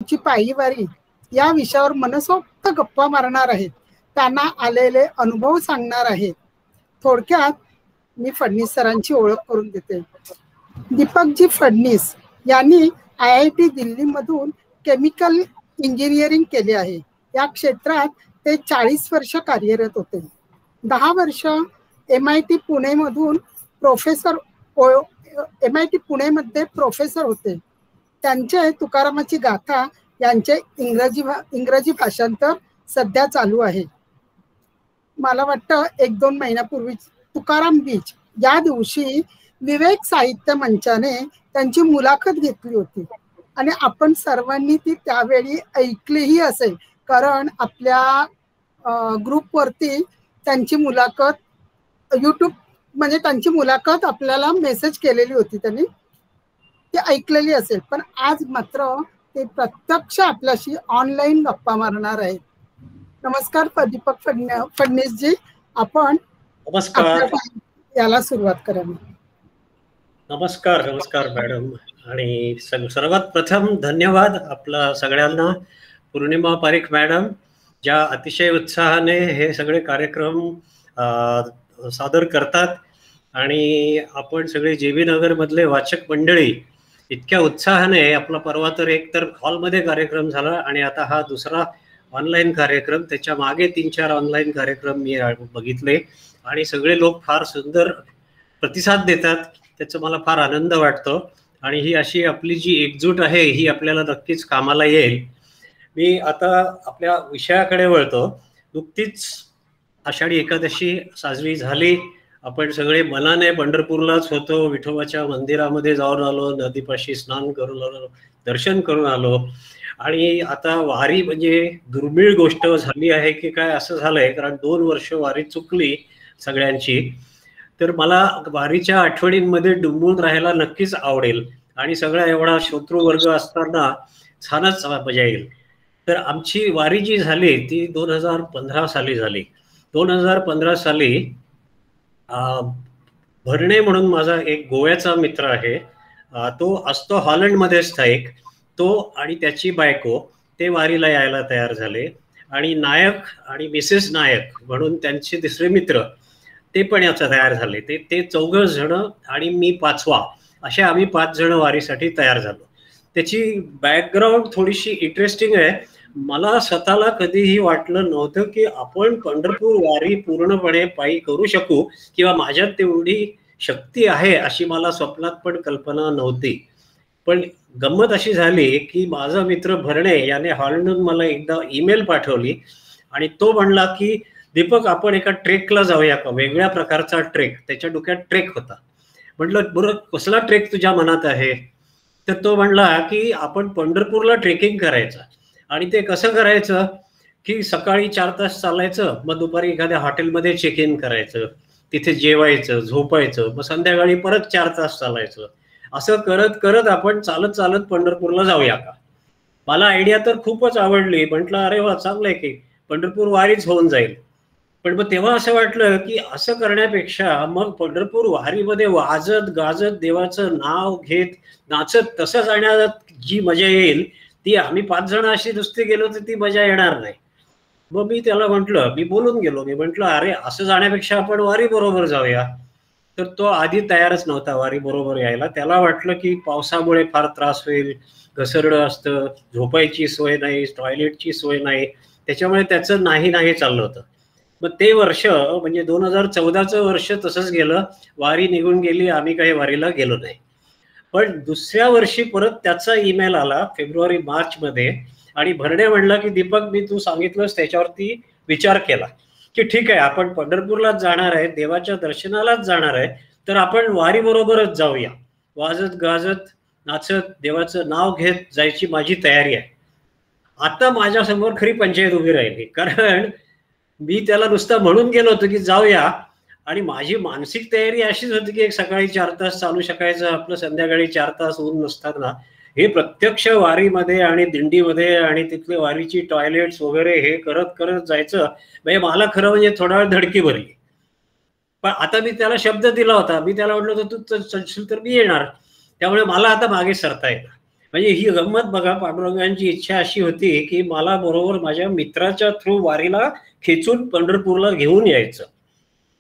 ची पायीवारी या विषयावर मनसोक्त गप्पा मारणार आहेत. त्यांना आलेले अनुभव सांगणार आहेत. थोडक्यात मी फडणीस सरांची ओळख करून देते. दीपकजी फडणीस यांनी IIT दिल्लीमधून केमिकल इंजिनिअरिंग केले आहे. या क्षेत्रात ते 40 वर्ष कार्यरत होते. 10 वर्ष MIT पुणेमधून MIT पुणेमध्ये प्रोफेसर होते. त्यांचे तुकारामाची गाथा यांचे इंग्रजी भाषांतर सध्या चालू आहे. मला वाटतं 1-2 महिन्यापूर्वी तुकाराम बीच या दिवशी विवेक साहित्य मंचाने त्यांची मुलाखत घेतली होती आणि आपण सर्वांनी ती त्यावेळी ऐकलीही असेल, कारण आपल्या ग्रुपवरती त्यांची मुलाखत YouTube म्हणजे त्यांची मुलाखत आपल्याला मेसेज केलेली होती, त्यांनी ती ऐकलेली असेल. पण आज मात्र ते प्रत्यक्ष आपल्याशी ऑनलाईन गप्पा मारणार आहेत. नमस्कार दीपक फडणीसजी, आपण याला सुरुवात करावी. नमस्कार मॅडम. आणि सर्वात प्रथम धन्यवाद आपला सगळ्यांना. पूर्णिमा पारिख मॅडम ज्या अतिशय उत्साहाने हे सगळे कार्यक्रम सादर करतात आणि आपण सगळे JB नगर मधले वाचक मंडळी इतक्या उत्साहाने, आपला परवा तर एक तर हॉलमध्ये कार्यक्रम झाला आणि आता हा दुसरा ऑनलाईन कार्यक्रम, त्याच्या मागे 3-4 ऑनलाईन कार्यक्रम मी बघितले आणि सगळे लोक फार सुंदर प्रतिसाद देतात. त्याचा मला फार आनंद वाटतो आणि ही अशी आपली जी एकजूट आहे ही आपल्याला नक्कीच कामाला येईल. मी आता आपल्या विषयाकडे वळतो. नुकतीच आषाढी एकादशी साजरी झाली. आपण सगळे मनाने पंढरपूरलाच होतो. विठोबाच्या मंदिरामध्ये जाऊन आलो, नदीपाशी स्नान करून आलो, दर्शन करून आलो. आणि आता वारी म्हणजे दुर्मिळ गोष्ट झाली आहे की काय असं झालंय, कारण 2 वर्ष वारी चुकली सगळ्यांची. तर मला वारीच्या आठवणींमध्ये डुंबून राहायला नक्कीच आवडेल आणि सगळा एवढा श्रोतृवर्ग असताना छानच मजा येईल. तर आमची वारी जी झाली ती 2015 साली झाली. 2015 साली भरणे म्हणून माझा एक गोव्याचा मित्र आहे, तो असतो हॉलंडमध्ये स्थायिक. तो आणि त्याची बायको ते वारीला यायला तयार झाले आणि नायक आणि मिसेस नायक म्हणून त्यांचे 3 मित्र ते पण याचा तयार झाले. ते 4 जण आणि मी 5वा, असे आम्ही 5 जण वारीसाठी तयार झालो. त्याची बॅकग्राऊंड थोडीशी इंटरेस्टिंग आहे. मला स्वतःला कधीही वाटलं नव्हतं की आपण पंढरपूर वारी पूर्णपणे पायी करू शकू किंवा माझ्यात तेवढी शक्ती आहे अशी मला स्वप्नात पण कल्पना नव्हती. पण गंमत अशी झाली की माझा मित्र भरणे याने हॉलंडहून मला एकदा ईमेल पाठवली आणि तो म्हणला की दीपक आपण एका ट्रेकला जाऊया का, वेगळ्या प्रकारचा ट्रेक. त्याच्या डोक्यात ट्रेक होता. म्हटलं बरं कसला ट्रेक तुझ्या मनात आहे. तर तो म्हणला की आपण पंढरपूरला ट्रेकिंग करायचं. आणि ते कसं करायचं की सकाळी 4 तास चालायचं, मग दुपारी एखाद्या हॉटेलमध्ये चेक इन करायचं, तिथे जेवायचं, झोपायचं, मग संध्याकाळी परत 4 तास चालायचं. असं करत करत आपण चालत पंढरपूरला जाऊया का. मला आयडिया तर खूपच आवडली. म्हटलं अरे वा, चांगलंय की पंढरपूर वारीच होऊन जाईल. पण मग तेव्हा असं वाटलं की असं करण्यापेक्षा मग पंढरपूर वारीमध्ये वाजत गाजत देवाचं नाव घेत नाचत तसं जाण्यात जी मजा येईल ती आम्ही 5 जण अशी नुसती गेलो तर ती मजा येणार नाही. मग मी त्याला म्हटलं, मी बोलून गेलो, मी म्हटलं अरे असं जाण्यापेक्षा आपण वारी बरोबर जाऊया. तर तो आधी तयारच नव्हता वारी बरोबर यायला. त्याला वाटलं की पावसामुळे फार त्रास होईल, घसरडं असतं, झोपायची सोय नाही, टॉयलेटची सोय नाही, त्याच्यामुळे त्याचं नाही चाललं होतं. मग ते वर्ष म्हणजे 2014चं वर्ष तसंच गेलं. वारी निघून गेली, आम्ही काही वारीला गेलो नाही. पण दुसऱ्या वर्षी परत त्याचा ईमेल आला फेब्रुवारी-मार्च मध्ये आणि भरणे म्हणला की दीपक मी तू सांगितलंस त्याच्यावरती विचार केला की ठीक आहे आपण पंढरपूरलाच जाणार आहे, देवाच्या दर्शनालाच जाणार आहे, तर आपण वारी बरोबरच जाऊया. वाजत गाजत नाचत देवाचं नाव घेत जायची माझी तयारी आहे. आता माझ्या समोर खरी पंचायत उभी राहिली, कारण मी त्याला नुसतं म्हणून गेलो होतो की जाऊया आणि माझी मानसिक तयारी अशीच होती की एक सकाळी 4 तास चालू शकायचं आपलं, संध्याकाळी 4 तास ऊन नसताना हे प्रत्यक्ष वारीमध्ये आणि दिंडीमध्ये आणि तिथले वारीची टॉयलेट्स वगैरे हे करत करत जायचं. म्हणजे मला खरं म्हणजे थोडा वेळ धडकी भरली. पण आता मी त्याला शब्द दिला होता, मी त्याला म्हटलं होतं तू चलशील तर मी येणार, त्यामुळे मला आता मागे सरता येतं. म्हणजे ही गंमत बघा, पांडुरंगांची इच्छा अशी होती की मला बरोबर माझ्या मित्राच्या थ्रू वारीला खेचून पंढरपूरला घेऊन यायचं.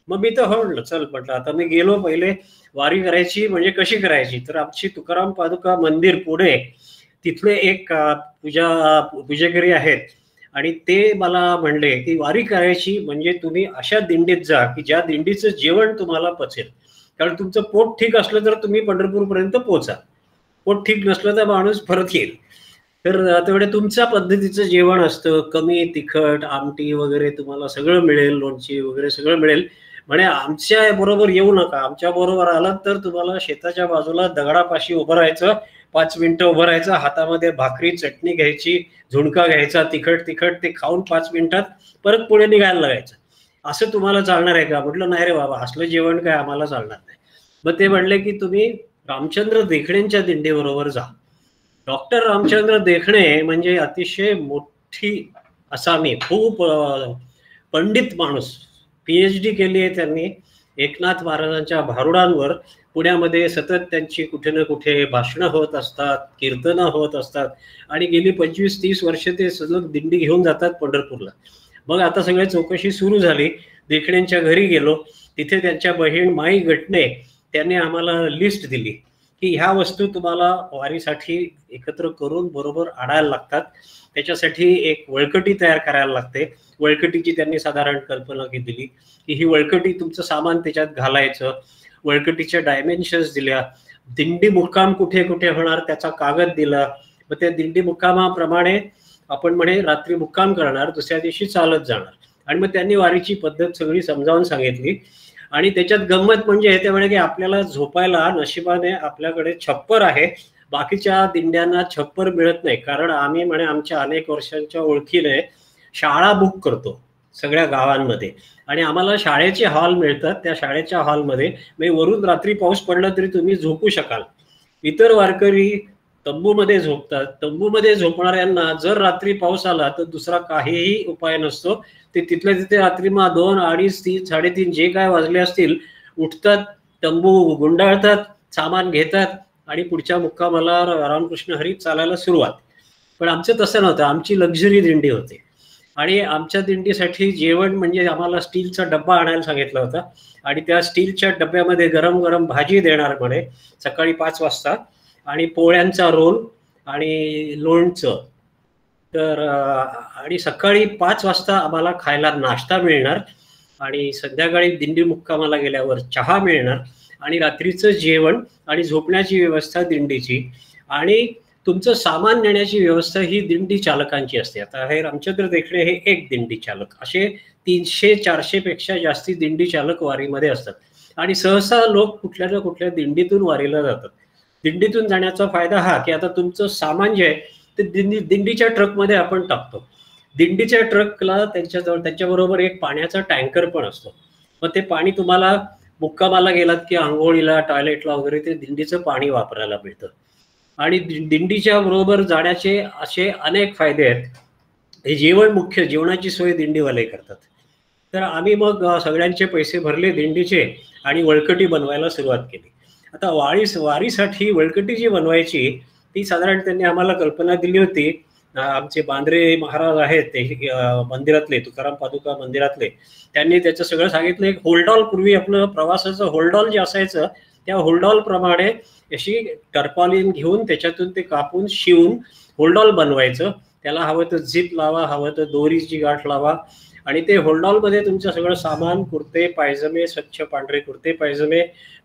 मग मी तर हो म्हटलं, चल म्हटलं आता मी गेलो. पहिले वारी करायची म्हणजे कशी करायची, तर आमची तुकाराम पादुका मंदिर पुणे तिथले एक पूजेकरी आहेत आणि ते मला म्हणले की वारी करायची म्हणजे तुम्ही अशा दिंडीत जा की ज्या दिंडीचं जेवण तुम्हाला पचेल. कारण तुमचं पोट ठीक असलं तर तुम्ही पंढरपूरपर्यंत पोहोचा, पोट ठीक नसलं तर माणूस परत येईल. तर तेवढे तुमच्या पद्धतीचं जेवण असतं, कमी तिखट, आमटी वगैरे तुम्हाला सगळं मिळेल, लोणची वगैरे सगळं मिळेल. म्हणे आमच्या बरोबर येऊ नका, आमच्या बरोबर आलात तर तुम्हाला शेताच्या बाजूला दगडापाशी उभं राहायचं, 5 मिनिटं उभं राहायचं, हातामध्ये भाकरी चटणी घ्यायची, झुणका घ्यायचा, तिखट तिखट ते खाऊन 5 मिनिटात परत पुढे निघायला लागायचं. असं तुम्हाला चालणार आहे का? म्हटलं नाही रे बाबा, असलं जेवण काय आम्हाला चालणार नाही. मग ते म्हणले की तुम्ही रामचंद्र देखणेंच्या दिंडीबरोबर जा. डॉक्टर रामचंद्र देखणे म्हणजे अतिशय मोठी असामी, खूप पंडित माणूस, PhD केली आहे त्यांनी एकनाथ महाराजांच्या भारुडांवर. पुण्यामध्ये सतत त्यांची कुठे ना कुठे भाषणं होत असतात, कीर्तनं होत असतात आणि गेली 25-30 वर्ष ते सलग दिंडी घेऊन जातात पंढरपूरला. मग आता सगळी चौकशी सुरू झाली, देखण्यांच्या घरी गेलो. तिथे त्यांच्या बहीण माई गटणे त्यांनी आम्हाला लिस्ट दिली की ह्या वस्तू तुम्हाला वारीसाठी एकत्र करून बरोबर आणायला लागतात. त्याच्यासाठी एक वळकटी तयार करायला लागते. वळकटीची त्यांनी साधारण कल्पना दिली की ही वळकटी तुमचं सामान त्याच्यात घालायचं. वळकटीच्या डायमेन्शन्स दिल्या, दिंडी मुक्काम कुठे कुठे होणार त्याचा कागद दिला. मग त्या दिंडी मुक्कामाप्रमाणे आपण म्हणे रात्री मुक्काम करणार, दुसऱ्या दिवशी चालत जाणार. आणि मग त्यांनी वारीची पद्धत सगळी समजावून सांगितली. आणि त्याच्यात गंमत म्हणजे ते म्हणे की आपल्याला झोपायला नशिबाने आपल्याकडे छप्पर आहे, बाकीच्या दिंड्यांना छप्पर मिळत नाही. कारण आम्ही म्हणे आमच्या अनेक वर्षांच्या ओळखीने शाळा बुक करतो सगळ्या गावांमध्ये आणि आम्हाला शाळेचे हॉल मिळतात. त्या शाळेच्या हॉलमध्ये म्हणजे वरून रात्री पाऊस पडला तरी तुम्ही झोपू शकाल. इतर वारकरी तंबूमध्ये झोपतात. तंबूमध्ये झोपणाऱ्यांना जर रात्री पाऊस आला तर दुसरा काहीही उपाय नसतो. ते तिथल्या तिथे रात्री मग 2, 2:30, 3, 3:30 जे काय वाजले असतील उठतात, तंबू गुंडाळतात, सामान घेतात आणि पुढच्या मुक्कामाला रामकृष्ण हरी चालायला सुरुवात. पण आमचं तसं नव्हतं, आमची लक्झरी दिंडी होती आणि आमच्या दिंडीसाठी जेवण म्हणजे आम्हाला स्टीलचा डब्बा आणायला सांगितला होता आणि त्या स्टीलच्या डब्यामध्ये गरम गरम भाजी देणार म्हणे सकाळी 5 वाजता आणि पोळ्यांचा रोल आणि लोणचं. तर आणि सकाळी 5 वाजता आम्हाला खायला नाश्ता मिळणार आणि संध्याकाळी दिंडी मुक्कामाला गेल्यावर चहा मिळणार आणि रात्रीचं जेवण आणि झोपण्याची व्यवस्था दिंडीची आणि तुमचं सामान नेण्याची व्यवस्था ही दिंडी चालकांची असते. आता हे रामचंद्र देखणे हे एक दिंडी चालक, असे 300-400 पेक्षा जास्ती दिंडी चालक वारीमध्ये असतात आणि सहसा लोक कुठल्या ना कुठल्या दिंडीतून वारीला जातात. दिंडीतून जाण्याचा फायदा हा की आता तुमचं सामान जे आहे ते दिंडीच्या ट्रकमध्ये आपण टाकतो. दिंडीच्या ट्रकला त्यांच्याबरोबर एक पाण्याचा टँकर पण असतो. मग ते पाणी तुम्हाला मुक्कामाला गेलात की आंघोळीला, टॉयलेटला वगैरे ते दिंडीचं पाणी वापरायला मिळतं आणि दिंडीच्या बरोबर जाण्याचे असे अनेक फायदे आहेत. हे जेवण, मुख्य जेवणाची सोय दिंडीवाले करतात. तर आम्ही मग सगळ्यांचे पैसे भरले दिंडीचे आणि वळकटी बनवायला सुरुवात केली. आता वारीसाठी वळकटी जी बनवायची ती साधारण त्यांनी आम्हाला कल्पना दिली होती. आमचे बांद्रे महाराज आहेत ते मंदिरातले, तुकाराम पादुका मंदिरातले, त्यांनी त्याचं सगळं सांगितलं. एक होल्डॉल, पूर्वी आपलं प्रवासाचं होल्डॉल जे असायचं त्या होल्डॉल प्रमाणे अशी टर्पॉलिन घेऊन त्याच्यातून ते कापून शिवून होल्डॉल बनवायचं. त्याला हवं तर झिप लावा, हवं तर दोरीची गाठ लावा आणि ते होल्डॉलमध्ये तुमचं सगळं सामान, कुर्ते पायजमे, स्वच्छ पांढरे कुर्ते पायजमे,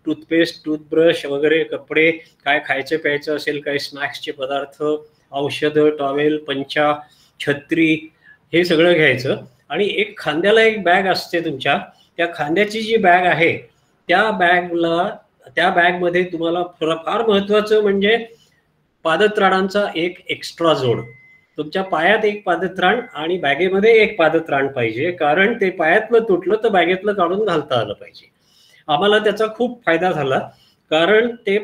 टूथपेस्ट, टूथब्रश वगैरे, कपडे, काय खायचं प्यायचं असेल, काही स्नॅक्सचे पदार्थ, औषधं, टॉवेल, पंचा, छत्री, हे सगळं घ्यायचं. आणि एक खांद्याला एक बॅग असते तुमच्या, त्या खांद्याची जी बॅग आहे त्या बॅगमध्ये तुम्हाला फार महत्वाचं म्हणजे पादत्राणांचा एक एक्स्ट्रा जोड. तुमच्या पायात एक पादत्राण आणि बॅगेमध्ये एक पादत्राण पाहिजे, कारण ते पायातलं तुटलं तर बॅगेतलं काढून घालता आलं पाहिजे. आम्हाला त्याचा खूप फायदा झाला, कारण ते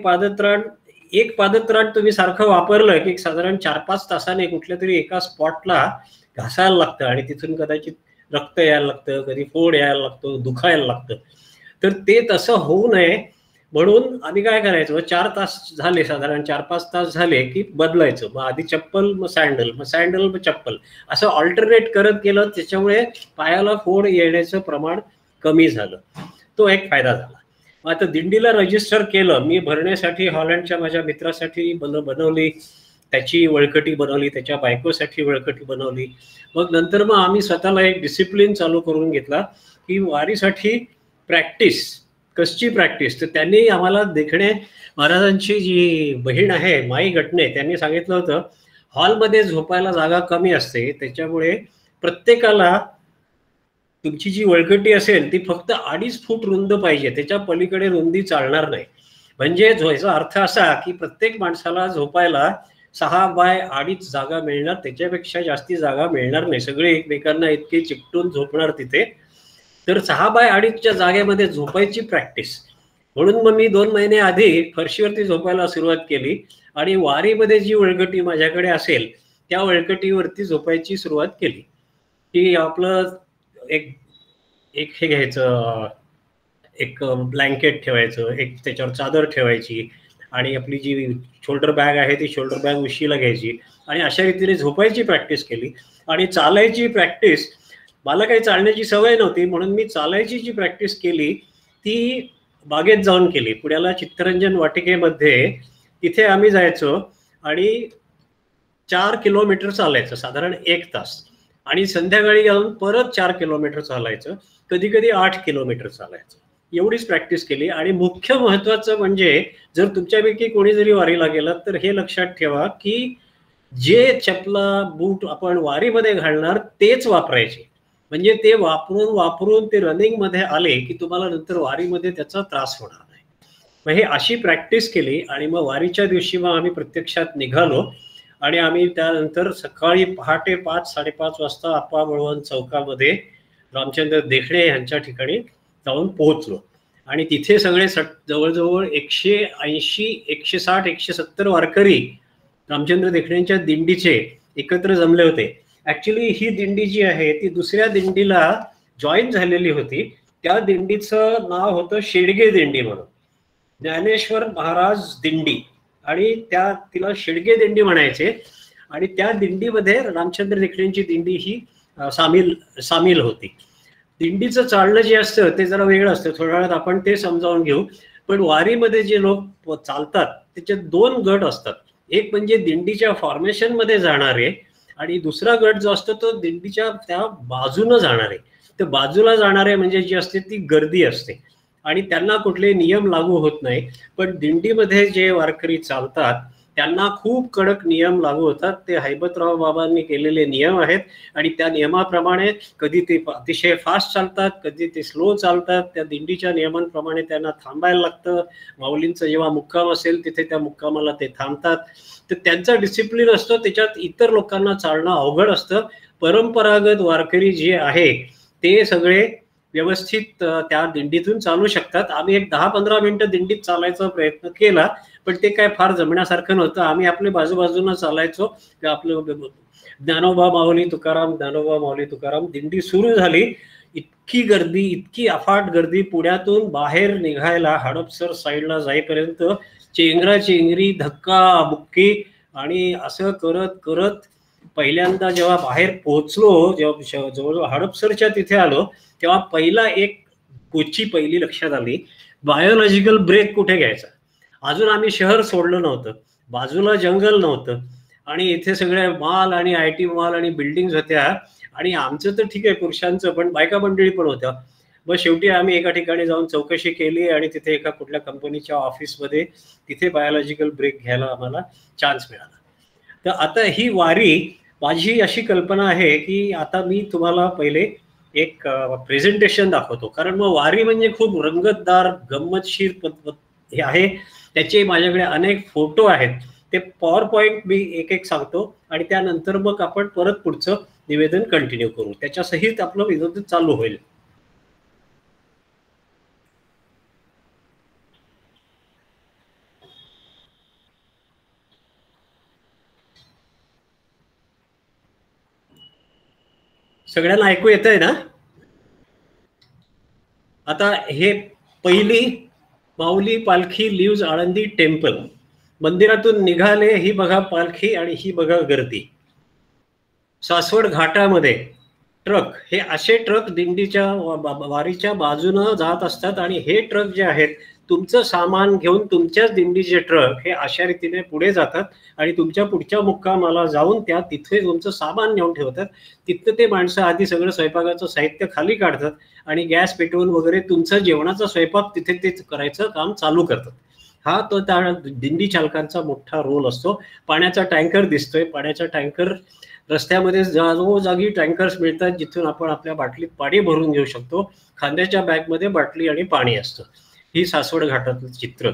एक पादत्राण तुम्ही सारखं वापरलं की साधारण 4-5 तासाने कुठल्या तरी एका स्पॉटला घासायला लागतं आणि तिथून कदाचित रक्त यायला लागतं, कधी फोड यायला लागतो, दुखायला लागतं. तर ते तसं होऊ नये म्हणून आम्ही काय करायचो, 4 तास झाले, साधारण 4-5 तास झाले की बदलायचं. मग आधी चप्पल, मग सँडल, मग सँडल, मग चप्पल, असं ऑल्टरनेट करत गेलं. त्याच्यामुळे पायाला फोड येण्याचं प्रमाण कमी झालं. तो एक फायदा झाला. मग आता दिंडीला रजिस्टर केलं मी भरण्यासाठी. हॉलंडच्या माझ्या मित्रासाठी बनवली, त्याची वळकटी बनवली, त्याच्या बायकोसाठी वळकटी बनवली. मग नंतर मग आम्ही स्वतःला एक डिसिप्लिन चालू करून घेतला की वारीसाठी प्रॅक्टिस. कसची प्रॅक्टिस? तर त्यांनी आम्हाला देखणे महाराजांची जी बहीण आहे माई गटणे, त्यांनी सांगितलं होतं हॉलमध्ये झोपायला जागा कमी असते, त्याच्यामुळे प्रत्येकाला तुमची जी वळकटी असेल ती फक्त 2.5 फूट रुंद पाहिजे, त्याच्या पलीकडे रुंदी चालणार नाही. म्हणजे याचा अर्थ असा की प्रत्येक माणसाला झोपायला 6x2.5 जागा मिळणार, त्याच्यापेक्षा जास्ती जागा मिळणार नाही. सगळे एकमेकांना इतके चिकटून झोपणार तिथे. तर 6x2.5च्या जागेमध्ये झोपायची प्रॅक्टिस. म्हणून मग मी 2 महिने आधी फरशीवरती झोपायला सुरुवात केली आणि वारीमध्ये जी वळकटी माझ्याकडे असेल त्या वळकटीवरती झोपायची सुरुवात केली. की आपलं एक हे घ्यायचं, एक ब्लँकेट ठेवायचं, एक त्याच्यावर चादर ठेवायची आणि आपली जी शोल्डर बॅग आहे ती शोल्डर बॅग उशीला घ्यायची आणि अशा रीतीने झोपायची प्रॅक्टिस केली. आणि चालायची प्रॅक्टिस, मला काही चालण्याची सवय नव्हती म्हणून मी चालायची जी प्रॅक्टिस केली ती बागेत जाऊन केली. पुण्याला चित्तरंजन वाटिकेमध्ये तिथे आम्ही जायचो आणि 4 किलोमीटर चालायचं, साधारण 1 तास, आणि संध्याकाळी जाऊन परत 4 किलोमीटर चालायचं, कधी कधी 8 किलोमीटर चालायचं. एवढीच प्रॅक्टिस केली. आणि मुख्य महत्वाचं म्हणजे जर तुमच्यापैकी कोणी जरी वारीला गेला तर हे लक्षात ठेवा की जे चपला बूट आपण वारीमध्ये घालणार तेच वापरायचे. म्हणजे ते वापरून ते रनिंग मध्ये आले की तुम्हाला नंतर वारीमध्ये त्याचा त्रास होणार नाही. मग हे अशी प्रॅक्टिस केली. आणि मग वारीच्या दिवशी मग आम्ही प्रत्यक्षात निघालो आणि आम्ही त्यानंतर सकाळी पहाटे 5-5:30 वाजता आप्पा बळवंत चौकामध्ये रामचंद्र देखणे यांच्या ठिकाणी जाऊन पोहोचलो. आणि तिथे सगळे जवळजवळ 180-160-170 वारकरी रामचंद्र देखणेंच्या दिंडीचे एकत्र जमले होते. ऍक्च्युली ही दिंडी जी आहे ती दुसऱ्या दिंडीला जॉईन झालेली होती. त्या दिंडीचं नाव होतं शेडगे दिंडी म्हणून, ज्ञानेश्वर महाराज दिंडी, आणि तिला शेडगे दिंडी म्हणायचे. आणि त्या दिंडीमध्ये रामचंद्र देखणेंची दिंडी ही सामील होती. दिंडीचं चालणं जे असतं ते जरा वेगळं असतं, थोड्या वेळात आपण ते समजावून घेऊ. पण वारीमध्ये जे लोक चालतात त्याचे 2 गट असतात. एक म्हणजे दिंडीच्या फॉर्मेशन मध्ये जाणारे आणि दुसरा गट जो असतो तो दिंडीच्या त्या बाजूनं जाणारे. तर बाजूला जाणारे म्हणजे जी असते ती गर्दी असते आणि त्यांना कुठले नियम लागू होत नाही. पण दिंडीमध्ये जे वारकरी चालतात त्यांना खूप कडक नियम लागू होतात. ते हैबतराव बाबांनी केलेले नियम आहेत आणि त्या नियमाप्रमाणे कधी ते अतिशय फास्ट चालतात, कधी ते स्लो चालतात. त्या दिंडीच्या नियमांप्रमाणे त्यांना थांबायला लागतं. माऊलींचा जेव्हा मुक्काम असेल तिथे त्या मुक्कामाला ते थांबतात. तर त्यांचा डिसिप्लिन असतो, त्याच्यात इतर लोकांना चालणं अवघड असतं. परंपरागत वारकरी जे आहे ते सगळे व्यवस्थित त्या दिंडीतून चालू शकतात. आम्ही एक 10-15 मिनिटं दिंडीत चालायचा प्रयत्न केला पण ते काय फार जमण्यासारखं नव्हतं. आम्ही आपले बाजूबाजूनं चालायचो. आपलं ज्ञानोबा माऊली तुकाराम, ज्ञानोबा माऊली तुकाराम. दिंडी सुरू झाली, इतकी गर्दी, इतकी अफाट गर्दी. पुण्यातून बाहेर निघायला हडपसर साईडला जाईपर्यंत चेंगराचेंगरी, धक्का बुक्की, आणि असं करत करत पहिल्यांदा जेव्हा बाहेर पोहोचलो, जेव्हा जवळजवळ हडपसरच्या तिथे आलो तेव्हा पहिली लक्षात आली, बायोलॉजिकल ब्रेक कुठे घ्यायचा. अजून आम्ही शहर सोडलं नव्हतं, बाजूला जंगल नव्हतं आणि इथे सगळे माल आणि IT माल आणि बिल्डिंग होत्या. आणि आमचं तर ठीक आहे पुरुषांचं, पण बायका मंडळी पण होत्या. मग शेवटी आम्ही एका ठिकाणी जाऊन चौकशी केली आणि तिथे एका कुठल्या कंपनीच्या ऑफिसमध्ये तिथे बायोलॉजिकल ब्रेक घ्यायला आम्हाला चान्स मिळाला. तर आता ही वारी, माझी अशी कल्पना आहे की आता मी तुम्हाला पहिले एक प्रेझेंटेशन दाखवतो. कारण मग वारी म्हणजे खूप रंगतदार गंमतशीर हे आहे. त्याचे माझ्याकडे अनेक फोटो आहेत. ते पॉवर पॉइंट मी एक सांगतो आणि त्यानंतर मग आपण परत पुढचं निवेदन कंटिन्यू करू. त्याच्या सहित आपलं विनोद चालू होईल. सगळ्यांना ऐकू येतंय ना? आता हे पहिली माऊली पालखी लिव्ज आळंदी टेम्पल. मंदिरातून निघाले, ही बघा पालखी आणि ही बघा गर्दी. सासवड घाटामध्ये ट्रक, हे असे ट्रक दिंडीच्या वारीच्या बाजूनं जात असतात आणि हे ट्रक जे आहेत तुमचं सामान घेऊन तुमच्याच दिंडीचे ट्रक हे अशा रीतीने पुढे जातात आणि तुमच्या पुढच्या मुक्कामाला जाऊन त्या तिथे तुमचं सामान नेऊन ठेवतात. तिथं ते माणसं आधी सगळं स्वयंपाकाचं साहित्य खाली काढतात आणि गॅस पेटवून वगैरे तुमचं जेवणाचा स्वयंपाक तिथे ते करायचं काम चालू करतात. हा तो त्या दिंडी चालकांचा मोठा रोल असतो. पाण्याचा टँकर दिसतोय, पाण्याचा टँकर रस्त्यामध्ये जागोजागी टँकर्स मिळतात जिथून आपण आपल्या बाटलीत पाणी भरून घेऊ शकतो. खांद्याच्या बॅगमध्ये बाटली आणि पाणी असतं. ही सासवड घाटातलं चित्र,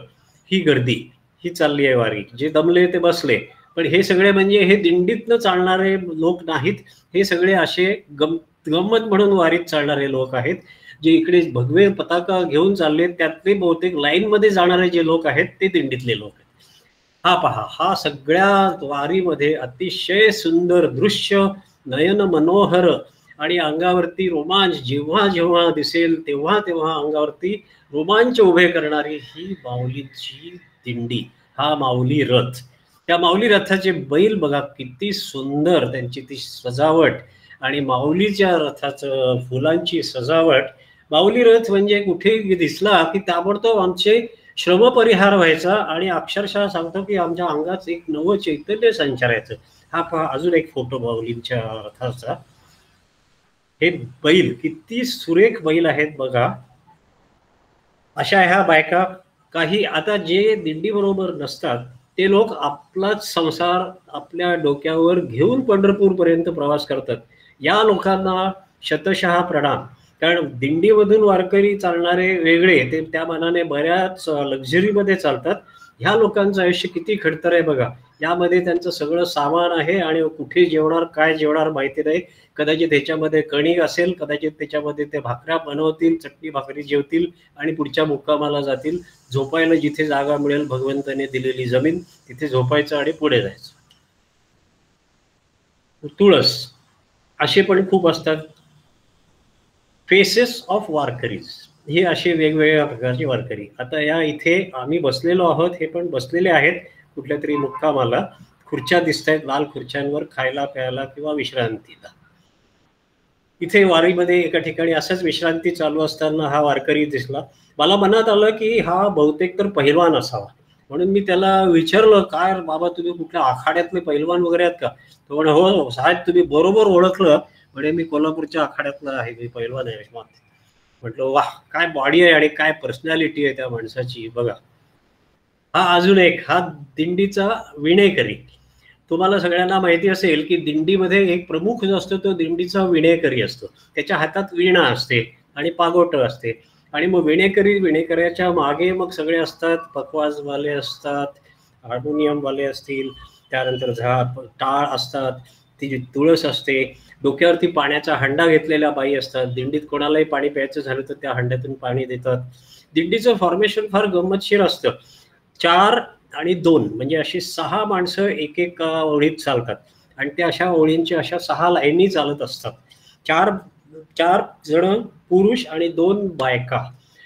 ही गर्दी, ही चालली आहे वारी. जे दमले ते बसले, पण हे सगळे म्हणजे हे दिंडीतनं चालणारे लोक नाहीत, हे सगळे असे गंमत म्हणून वारीत चालणारे लोक आहेत. जे इकडे भगवे पताका घेऊन चालले त्यातले बहुतेक लाईन मध्ये जाणारे जे लोक आहेत ते दिंडीतले लोक आहेत. हा पहा, हा सगळ्या वारीमध्ये अतिशय सुंदर दृश्य, नयन मनोहर आणि अंगावरती रोमांच जेव्हा जेव्हा दिसेल तेव्हा तेव्हा अंगावरती रोमांच उभे करणारी ही माऊलीची दिंडी, हा माऊली रथ. त्या माऊली रथाचे बैल बघा किती सुंदर, त्यांची ती सजावट आणि माऊलीच्या रथाचं फुलांची सजावट. माऊली रथ म्हणजे कुठे दिसला की ताबडतोब आमचे श्रमपरिहार व्हायचा आणि अक्षरशः सांगतो की आमच्या अंगात एक नवं चैतन्य संचारायचं. हा पहा अजून एक फोटो माऊलींच्या रथाचा. हे बैल किती सुरेख बैल आहेत बघा. अशा ह्या बायका, काही आता जे दिंडी बरोबर नसतात ते लोक आपलाच संसार आपल्या डोक्यावर घेऊन पंढरपूर पर्यंत प्रवास करतात. या लोकांना शतशः प्रणाम. कारण दिंडीमधून वारकरी चालणारे वेगळे, ते त्या मानाने बऱ्याच लक्झरीमध्ये चालतात. ह्या लोकांचं आयुष्य किती खडतर आहे बघा. यामध्ये त्यांचं सगळं सामान आहे आणि कुठे जेवणार काय जेवणार माहिती नाही. कदाचित ह्याच्यामध्ये कणिक असेल, कदाचित त्याच्यामध्ये ते भाकऱ्या बनवतील, चटणी भाकरी जेवतील आणि पुढच्या मुक्कामाला जातील. झोपायला जिथे जागा मिळेल भगवंताने दिलेली जमीन तिथे झोपायचं आणि पुढे जायचं. तुळस असे पण खूप असतात. फेसेस ऑफ वारकरीज, हे असे वेगवेगळ्या प्रकारचे वारकरी. आता या इथे आम्ही बसलेलो आहोत, हे पण बसलेले आहेत कुठल्या तरी मुक्कामाला. खुर्च्या दिसत आहेत लाल खुर्च्यांवर, खायला प्यायला किंवा विश्रांतीला. इथे वारीमध्ये एका ठिकाणी असंच विश्रांती चालू असताना हा वारकरी दिसला. मला मनात आलं की हा बहुतेक तर पहिलवान असावा, म्हणून मी त्याला विचारलं, काय बाबा तुम्ही कुठल्या आखाड्यातले पहिलवान वगैरे आहेत का? तो म्हणे हो साहेब तुम्ही बरोबर ओळखलं, म्हणे मी कोल्हापूरच्या आखाड्यातला आहे, मी पहिलवान आहे. म्हटलं वाह काय बॉडी आहे आणि काय पर्सनॅलिटी आहे त्या माणसाची बघा. हा अजून एक, हा दिंडीचा विणेकरी. तुम्हाला सगळ्यांना माहिती असेल की दिंडीमध्ये एक प्रमुख जो असतो तो दिंडीचा विणेकरी असतो. त्याच्या हातात वीणा असते आणि पागोट असते आणि मग विणेकऱ्याच्या मागे मग सगळे असतात, पखवाजवाले असतात, हार्मोनियमवाले असतील, त्यानंतर टाळ असतात, ती तुळस असते, डोक्यावरती पाण्याचा हंडा घेतलेल्या बाई असतात. दिंडीत कोणालाही पाणी प्यायचं झालं तर त्या हंड्यातून पाणी देतात. दिंडीचं फॉर्मेशन फार गंमतशीर असतं. 4 आणि 2 म्हणजे अशी 6 माणसं एक एक ओळीत चालतात आणि त्या अशा ओळींच्या अशा 6 लाईनी चालत असतात. 4 जण पुरुष आणि 2 बायका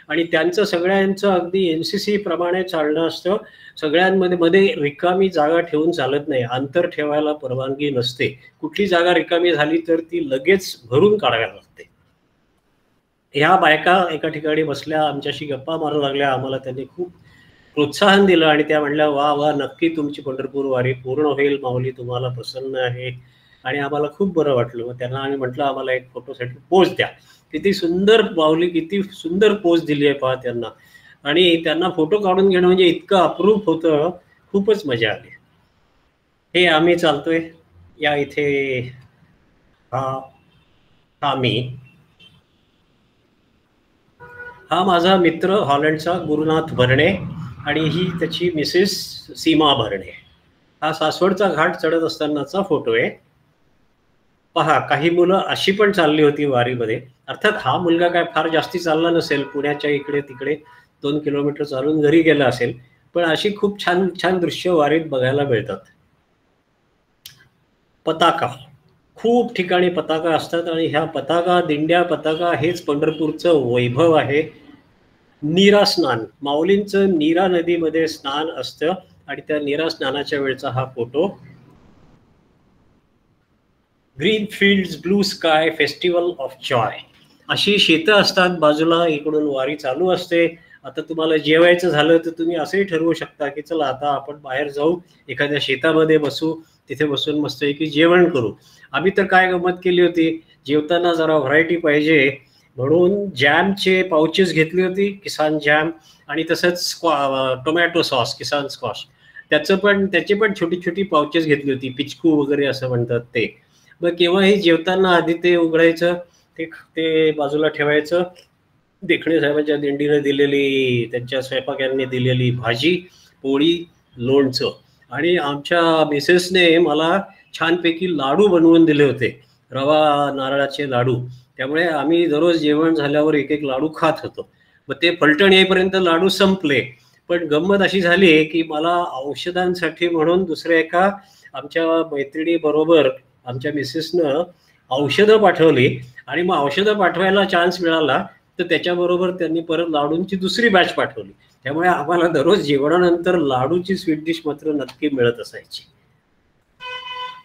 आणि त्यांचं सगळ्यांचं अगदी NCC प्रमाणे चालणं असतं. सगळ्यांमध्ये मध्ये रिकामी जागा ठेवून चालत नाही, अंतर ठेवायला परवानगी नसते. कुठली जागा रिकामी झाली तर ती लगेच भरून काढायला लागते. ह्या बायका एका ठिकाणी बसल्या, आमच्याशी गप्पा मारू लागल्या. आम्हाला त्यांनी खूप प्रोत्साहन दिलं आणि त्या म्हणल्या वा वा नक्की तुमची पंढरपूर वारी पूर्ण होईल, माऊली तुम्हाला प्रसन्न आहे. आणि आम्हाला खूप बरं वाटलं. मग त्यांना आम्ही म्हटलं आम्हाला एक फोटोसाठी पोज द्या. किती सुंदर माऊली, किती सुंदर पोज दिली आहे पहा त्यांना. आणि त्यांना फोटो काढून घेणं म्हणजे इतकं अप्रूप होतं, खूपच मजा आली. हे आम्ही चालतोय या इथे. हा माझा मित्र हॉलंडचा गुरुनाथ भरणे आणि ही त्याची मिसेस सीमा भरणे. हा सासवडचा घाट चढत असतानाचा फोटो आहे. पहा काही मुलं अशी पण चालली होती वारीमध्ये. अर्थात हा मुलगा काय फार जास्ती चालला नसेल, पुण्याच्या इकडे तिकडे 2 किलोमीटर चालून घरी गेला असेल, पण अशी खूप छान छान दृश्य वारीत बघायला मिळतात. पताका, खूप ठिकाणी पताका असतात आणि ह्या पताका, दिंड्या पताका हेच पंढरपूरचं वैभव आहे. नीरा स्नान, माऊलींचं नीरा नदीमध्ये स्नान असतं आणि त्या नीरा स्नानाच्या वेळचा हा photo. Green fields, blue sky, festival of Joy. अशी शेतं असतात बाजूला, इकडून वारी चालू असते. आता तुम्हाला जेवायचं झालं तर तुम्ही असंही ठरवू शकता की चला आता आपण बाहेर जाऊ, एखाद्या शेतामध्ये बसू, तिथे बसून मस्तपैकी जेवण करू. आम्ही तर काय गंमत केली होती, जेवताना जरा व्हरायटी पाहिजे म्हणून जॅमचे पाउचेस घेतली होती, किसान जॅम, आणि तसंच टोमॅटो सॉस, किसान स्क्वॉश, त्याची पण छोटी छोटी पाउचेस घेतली होती, पिचकू वगैरे असं म्हणतात ते. मग केव्हाही जेवताना आधी ते उघडायचं, ते बाजूला ठेवायचं. देखणे साहेबांच्या दिंडीने दिलेली, त्यांच्या स्वयंपाक्यांनी दिलेली भाजी, पोळी, लोणचं, आणि आमच्या मिसेसने मला छानपैकी लाडू बनवून दिले होते, रवा नारळाचे लाडू. त्यामुळे आम्ही दररोज जेवण झाल्यावर एक एक लाडू खात होतो. मग ते फलटण येईपर्यंत लाडू संपले. पण गंमत अशी झाली की मला औषधांसाठी म्हणून दुसऱ्या एका आमच्या मैत्रिणी बरोबर आमच्या मिसेसनं औषधं पाठवली, आणि मग औषधं पाठवायला चान्स मिळाला तर त्याच्याबरोबर त्यांनी परत लाडूंची दुसरी बॅच पाठवली. त्यामुळे आम्हाला दररोज जेवणानंतर लाडूची स्वीट डिश मात्र नक्की मिळत असायची.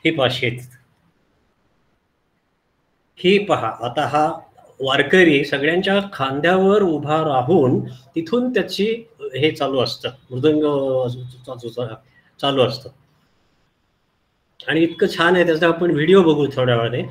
ही पाशेत, ही पहा. आता हा वारकरी सगळ्यांच्या खांद्यावर उभा राहून तिथून त्याची हे चालू असतं, मृदंग चालू असतं, आणि इतकं छान आहे त्याचा. आपण व्हिडिओ बघू थोड्या वेळाने.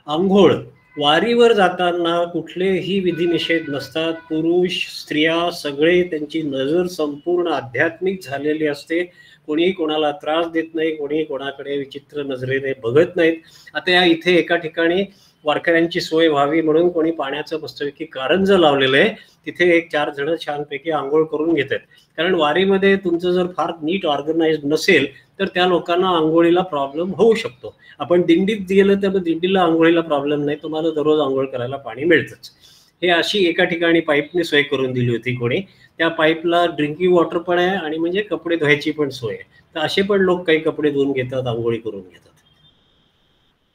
आंघोळ, वारीवर जाताना कुठलेही विधिनिषेध नसतात. पुरुष स्त्रिया सगळे, त्यांची नजर संपूर्ण आध्यात्मिक झालेली असते. कोणीही कोणाला त्रास देत नाही, कोणी कोणाकडे विचित्र नजरेने बघत नाहीत. आता या इथे एका ठिकाणी वारकऱ्यांची सोय व्हावी म्हणून कोणी पाण्याचं मस्तपैकी कारंज लावलेलं आहे, तिथे एक 4 जण छानपैकी आंघोळ करून घेतात. कारण वारीमध्ये तुमचं जर फार नीट ऑर्गनाइज नसेल तर त्या लोकांना आंघोळीला प्रॉब्लेम होऊ शकतो. आपण दिंडीत गेलं तर दिंडीला आंघोळीला प्रॉब्लेम नाही, तुम्हाला दररोज आंघोळ करायला पाणी मिळतंच. हे अशी एका ठिकाणी पाईपने सोय करून दिली होती कोणी. त्या पाईपला ड्रिंकिंग वॉटर पण आहे आणि म्हणजे कपडे धुवायची पण सोय आहे. तर असे पण लोक काही कपडे धुवून घेतात, आंघोळी करून घेतात.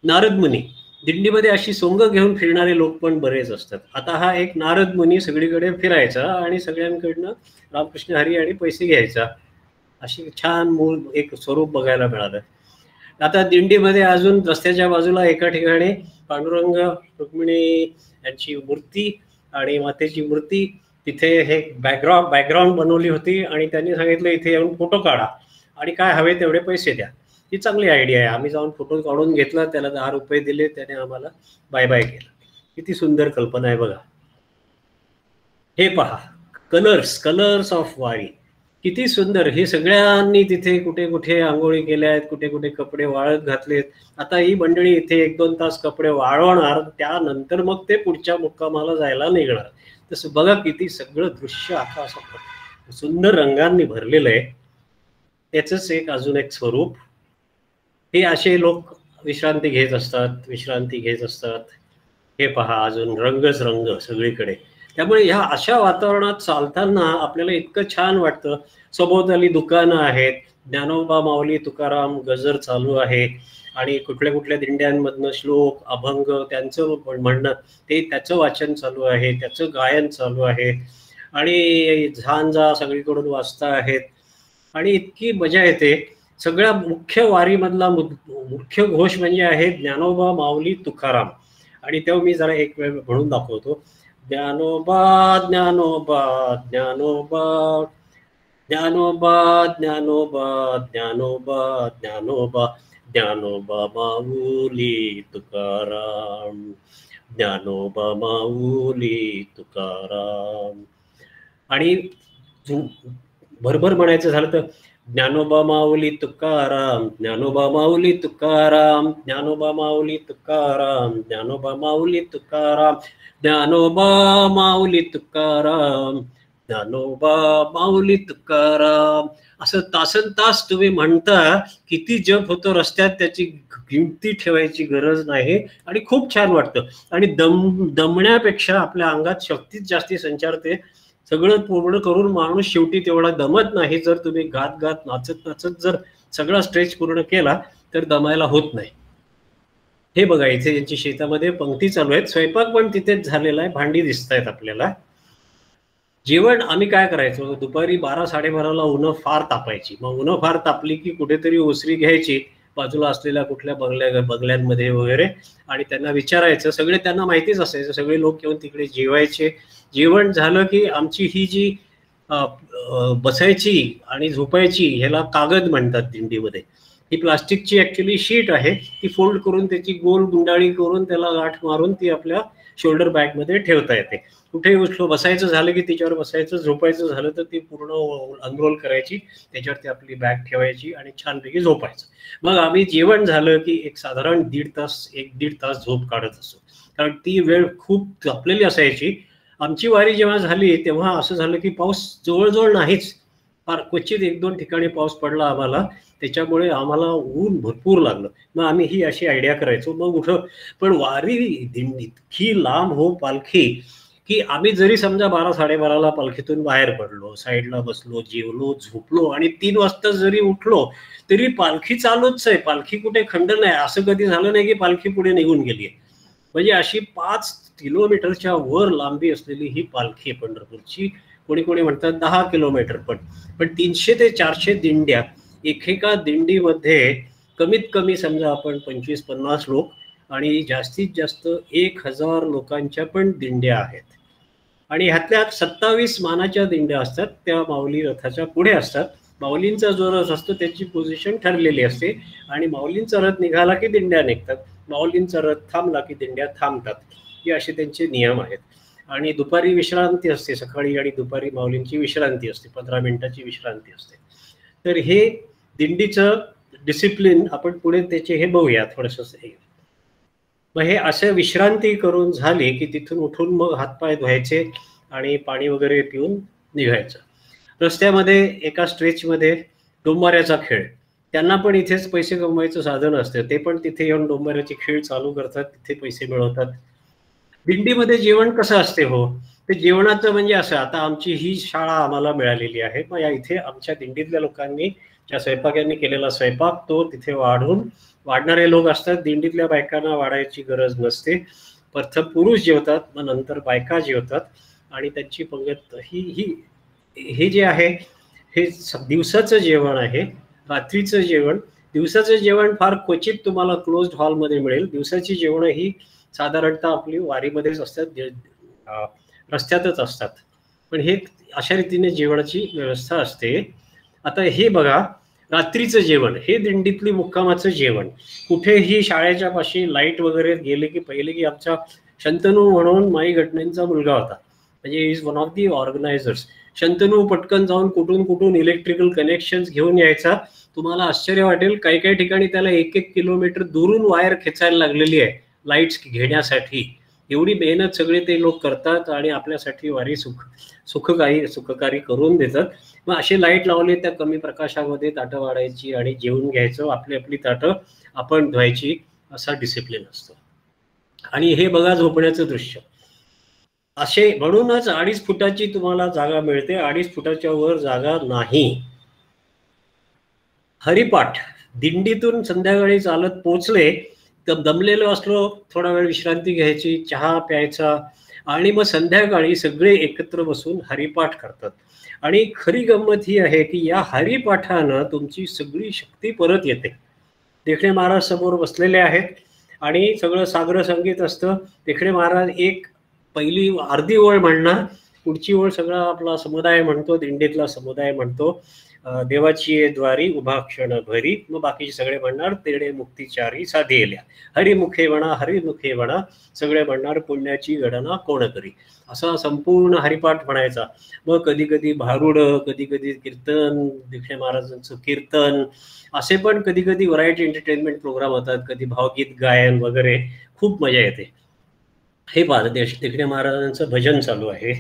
नारद मुनी, दिंडीमध्ये अशी सोंग घेऊन फिरणारे लोक पण बरेच असतात. आता हा एक नारद मुनी सगळीकडे फिरायचा आणि सगळ्यांकडनं रामकृष्ण हरी आणि पैसे घ्यायचा. अशी छान मूळ एक स्वरूप बघायला मिळालं. आता दिंडीमध्ये अजून रस्त्याच्या बाजूला एका ठिकाणी पांडुरंग रुक्मिणी यांची मूर्ती आणि मातेची मूर्ती, तिथे हे बॅकग्राऊंड बनवली होती आणि त्यांनी सांगितलं इथे येऊन फोटो काढा आणि काय हवे तेवढे पैसे द्या. ही चांगली आयडिया आहे. आम्ही जाऊन फोटो काढून घेतला, त्याला 10 रुपये दिले, त्याने आम्हाला बाय बाय केलं. किती सुंदर कल्पना आहे बघा. हे पहा, कलर्स ऑफ वारी, किती सुंदर. हे सगळ्यांनी तिथे कुठे कुठे आंघोळी केल्या आहेत, कुठे कुठे कपडे वाळत घातलेत. आता ही मंडळी इथे 1-2 तास कपडे वाळवणार, त्यानंतर मग ते पुढच्या मुक्कामाला जायला निघणार. तसं बघा किती सगळं दृश्य आता असं सुंदर रंगांनी भरलेलं आहे. त्याच एक अजून एक स्वरूप. हे असे लोक विश्रांती घेत असतात. हे पहा, अजून रंगच रंग सगळीकडे. त्यामुळे ह्या अशा वातावरणात चालताना आपल्याला इतकं छान वाटतं. सभोवताली दुकानं आहेत, ज्ञानोबा माऊली तुकाराम गजर चालू आहे, आणि कुठल्या कुठल्या दिंड्यांमधनं श्लोक अभंग त्यांचं म्हणणं, ते त्याचं वाचन चालू आहे, त्याचं गायन चालू आहे, आणि झांजा सगळीकडून वाजता आहेत, आणि इतकी मजा येते. सगळ्या मुख्य वारीमधला मुख्य घोष म्हणजे आहे ज्ञानोबा माऊली तुकाराम. आणि तेव्हा मी जरा एक वेळ म्हणून दाखवतो. ज्ञानोबा ज्ञानोबा ज्ञानोबा ज्ञानोबा ज्ञानोबा ज्ञानोबा ज्ञानोबा ज्ञानोबा माऊली तुकाराम, ज्ञानोबा माऊली तुकाराम. आणि भरभर म्हणायचं झालं तर ज्ञानोबा माऊली तुकाराम, ज्ञानोबा माऊली तुकाराम, ज्ञानोबा माऊली तुकाराम, ज्ञानोबा माऊली तुकाराम, ज्ञानोबा माऊली तुकाराम, ज्ञानोबा माऊली तुकाराम. असं तासन तास तुम्ही म्हणता. किती जप होतो रस्त्यात त्याची गिनती ठेवायची गरज नाही, आणि खूप छान वाटतं. आणि दमण्यापेक्षा आपल्या अंगात शक्तीच जास्ती संचारते. सगळं पूर्ण करून माणूस शेवटी तेवढा दमत नाही. जर तुम्ही गात गात नाचत नाचत जर सगळा स्ट्रेच पूर्ण केला तर दमायला होत नाही. हे बघा, इथे यांची शेतामध्ये पंक्ती चालू आहेत. स्वयंपाक पण तिथेच झालेला आहे, भांडी दिसत आहेत आपल्याला. जेवण आम्ही काय करायचो, दुपारी 12-12:30ला उन्हं फार तापायची. मग उन्हं फार तापली की कुठेतरी ओसरी घ्यायची बाजूला असलेल्या कुठल्या बंगल्यांमध्ये वगैरे, आणि त्यांना विचारायचं. सगळे त्यांना माहितीच असायचं, सगळे लोक येऊन तिकडे जेवायचे. जेवण झालं की आमची ही जी बसायची आणि झोपायची, ह्याला कागद म्हणतात दिंडीमध्ये, ही प्लास्टिकची ऍक्च्युली शीट आहे. ती फोल्ड करून त्याची गोल गुंडाळी करून त्याला गाठ मारून ती आपल्या शोल्डर बॅगमध्ये ठेवता येते. कुठे उठलो, बसायचं झालं की तिच्यावर बसायचं, झोपायचं झालं तर ती पूर्ण अनरोल करायची, त्याच्यावरती आपली बॅग ठेवायची आणि छानपैकी झोपायचं. मग आम्ही जेवण झालं की एक साधारण 1.5 तास झोप काढत असतो, कारण ती वेळ खूप तापलेली असायची. आमची वारी जेव्हा झाली तेव्हा असं झालं की पाऊस जवळजवळ नाहीच, फार क्वचित 1-2 ठिकाणी पाऊस पडला आम्हाला, त्याच्यामुळे आम्हाला ऊन भरपूर लागलं. मग आम्ही ही अशी आयडिया करायचो. मग उठं, पण वारी दिंडीत ही लांब हो पालखी, की आम्ही जरी समजा 12-12:30ला पालखीतून बाहेर पडलो, साईडला बसलो, जेवलो, झोपलो आणि 3 वाजता जरी उठलो तरी पालखी चालूच आहे. पालखी कुठे खंड नाही. असं कधी झालं नाही की पालखी पुढे निघून गेली. म्हणजे अशी 5 किलोमीटरच्या वर लांबी असलेली ही पालखी पंढरपूरची. कोणी कोणी म्हणतात 10 किलोमीटर, पण 300 ते 400 दिंड्या, एकेका दिंडीमध्ये कमीत कमी समजा आपण 25-50 लोक, आणि जास्तीत जास्त 1000 लोकांच्या पण दिंड्या आहेत. आणि ह्यातल्या 27 मानाच्या दिंड्या असतात, त्या माऊली रथाच्या पुढे असतात. माऊलींचा जो रथ असतो त्याची पोझिशन ठरलेली असते, आणि माऊलींचा रथ निघाला की दिंड्या निघतात, माऊलींचा रथ थांबला की दिंड्या थांबतात. हे असे त्यांचे नियम आहेत. आणि दुपारी विश्रांती असते, सकाळी आणि दुपारी माऊलींची विश्रांती असते, 15 मिनिटाची विश्रांती असते. तर हे दिंडीचं डिसिप्लिन आपण पुढे त्याचे हे बघूया थोडंसं. मग हे असं विश्रांती करून झाली की तिथून उठून मग हातपाय धुवायचे आणि पाणी वगैरे पिऊन निघायचं. रस्त्यामध्ये एका स्ट्रेचमध्ये डोंबाऱ्याचा खेळ, त्यांना पण इथेच पैसे कमवायचं साधन असतं, ते पण तिथे येऊन डोंबाऱ्याचे खेळ चालू करतात, तिथे पैसे मिळवतात. दिंडीमध्ये जेवण कसं असते हो, ते जेवणाचं म्हणजे असं, आता आमची ही शाळा आम्हाला मिळालेली आहे, मग या इथे आमच्या दिंडीतल्या लोकांनी ज्या स्वयंपाकांनी केलेला स्वयंपाक तो तिथे वाढणारे लोक असतात. दिंडीतल्या बायकांना वाढायची गरज नसते. प्रथम पुरुष जेवतात, मग नंतर बायका जेवतात, आणि त्यांची पंगत ही ही हे जे आहे हे दिवसाचं जेवण आहे. रात्रीचं जेवण, दिवसाचं जेवण फार क्वचित तुम्हाला क्लोज्ड हॉलमध्ये मिळेल. दिवसाची जेवण ही साधारणतः आपली वारीमध्येच असतात, रस्त्यातच असतात. पण हे अशा रीतीने जेवणाची व्यवस्था असते. आता हे बघा, रात्रीचं जेवण हे दिंडीतली मुक्कामाचं जेवण. कुठेही शाळेच्या पाशी लाईट वगैरे गेले की पहिले की आमचा शंतनू म्हणून माई घटनेंचा मुलगा होता, म्हणजे is one of the organisers. Shantanu पटकन जाऊन कुठून कुठून इलेक्ट्रिकल कनेक्शन घेऊन यायचा. तुम्हाला आश्चर्य वाटेल, काही काही ठिकाणी त्याला 1-1 किलोमीटर दुरून वायर खेचायला लागलेली आहे लाईट्स घेण्यासाठी. एवढी मेहनत सगळे ते लोक करतात आणि आपल्यासाठी वारी सुखकारी करून देतात. मग अशी लाईट लावली, त्या कमी प्रकाशामध्ये ताटं वाढायची आणि जेवून घ्यायचं, आपली आपली ताटं आपण धुवायची, असा डिसिप्लिन असतो. आणि हे बघा झोपण्याचं दृश्य. असे म्हणूनच 2.5 फुटाची तुम्हाला जागा मिळते, 2.5 फुटाच्या वर जागा नाही. हरिपाठ, दिंडीतून संध्याकाळी चालत पोचले तर दमलेलो असलो, थोडा वेळ विश्रांती घ्यायची, चहा प्यायचा, आणि मग संध्याकाळी सगळे एकत्र बसून हरिपाठ करतात. आणि खरी गंमत ही आहे की या हरिपाठानं तुमची सगळी शक्ती परत येते. देखणे महाराज समोर बसलेले आहेत आणि सगळं सागर संगीत असतं. देखणे महाराज एक पहिली अर्धी ओळ म्हणणार, पुढची ओळ सगळा आपला समुदाय म्हणतो, दिंडीतला समुदाय म्हणतो. देवाची द्वारी उभा क्षण भरी, मग बाकीचे सगळे म्हणणार तेडे मुक्तीचारी साधेल्या, हरिमुखे म्हणा हरिमुखे म्हणा, सगळे म्हणणार पुण्याची गणना कोण करी. असा संपूर्ण हरिपाठ म्हणायचा. मग कधी कधी भारुड, कधी कधी कीर्तन, दीक्षे महाराजांचं कीर्तन, असे पण कधी कधी व्हरायटी एंटरटेनमेंट प्रोग्राम होतात, कधी भावगीत गायन वगैरे, खूप मजा येते. हे पहा, दीक्षे महाराजांचं भजन चालू आहे.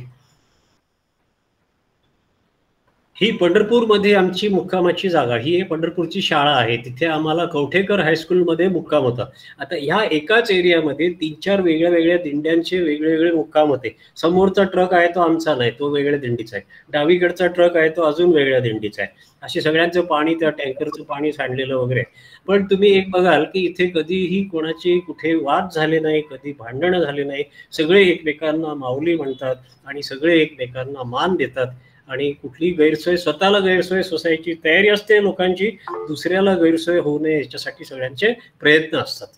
ही पंढरपूरमध्ये आमची मुक्कामाची जागा, ही पंढरपूरची शाळा आहे. तिथे आम्हाला कवठेकर हायस्कूलमध्ये मुक्काम होता. आता ह्या एकाच एरियामध्ये 3-4 वेगळ्या वेगळ्या दिंड्यांचे वेगवेगळे मुक्काम होते. समोरचा ट्रक आहे तो आमचा नाही, तो वेगळ्या दिंडीचा आहे. डावीकडचा ट्रक आहे तो अजून वेगळ्या दिंडीचा आहे. असे सगळ्यांचं पाणी, त्या टँकरचं पाणी सांडलेलं वगैरे. पण तुम्ही एक बघाल की इथे कधीही कोणाची कुठे वाद झाले नाही, कधी भांडणं झाले नाही. सगळे एकमेकांना माऊली म्हणतात आणि सगळे एकमेकांना मान देतात. आणि कुठली गैरसोय, स्वतःला गैरसोय सोसायची तयारी असते लोकांची, दुसऱ्याला गैरसोय होऊ नये याच्यासाठी सगळ्यांचे प्रयत्न असतात.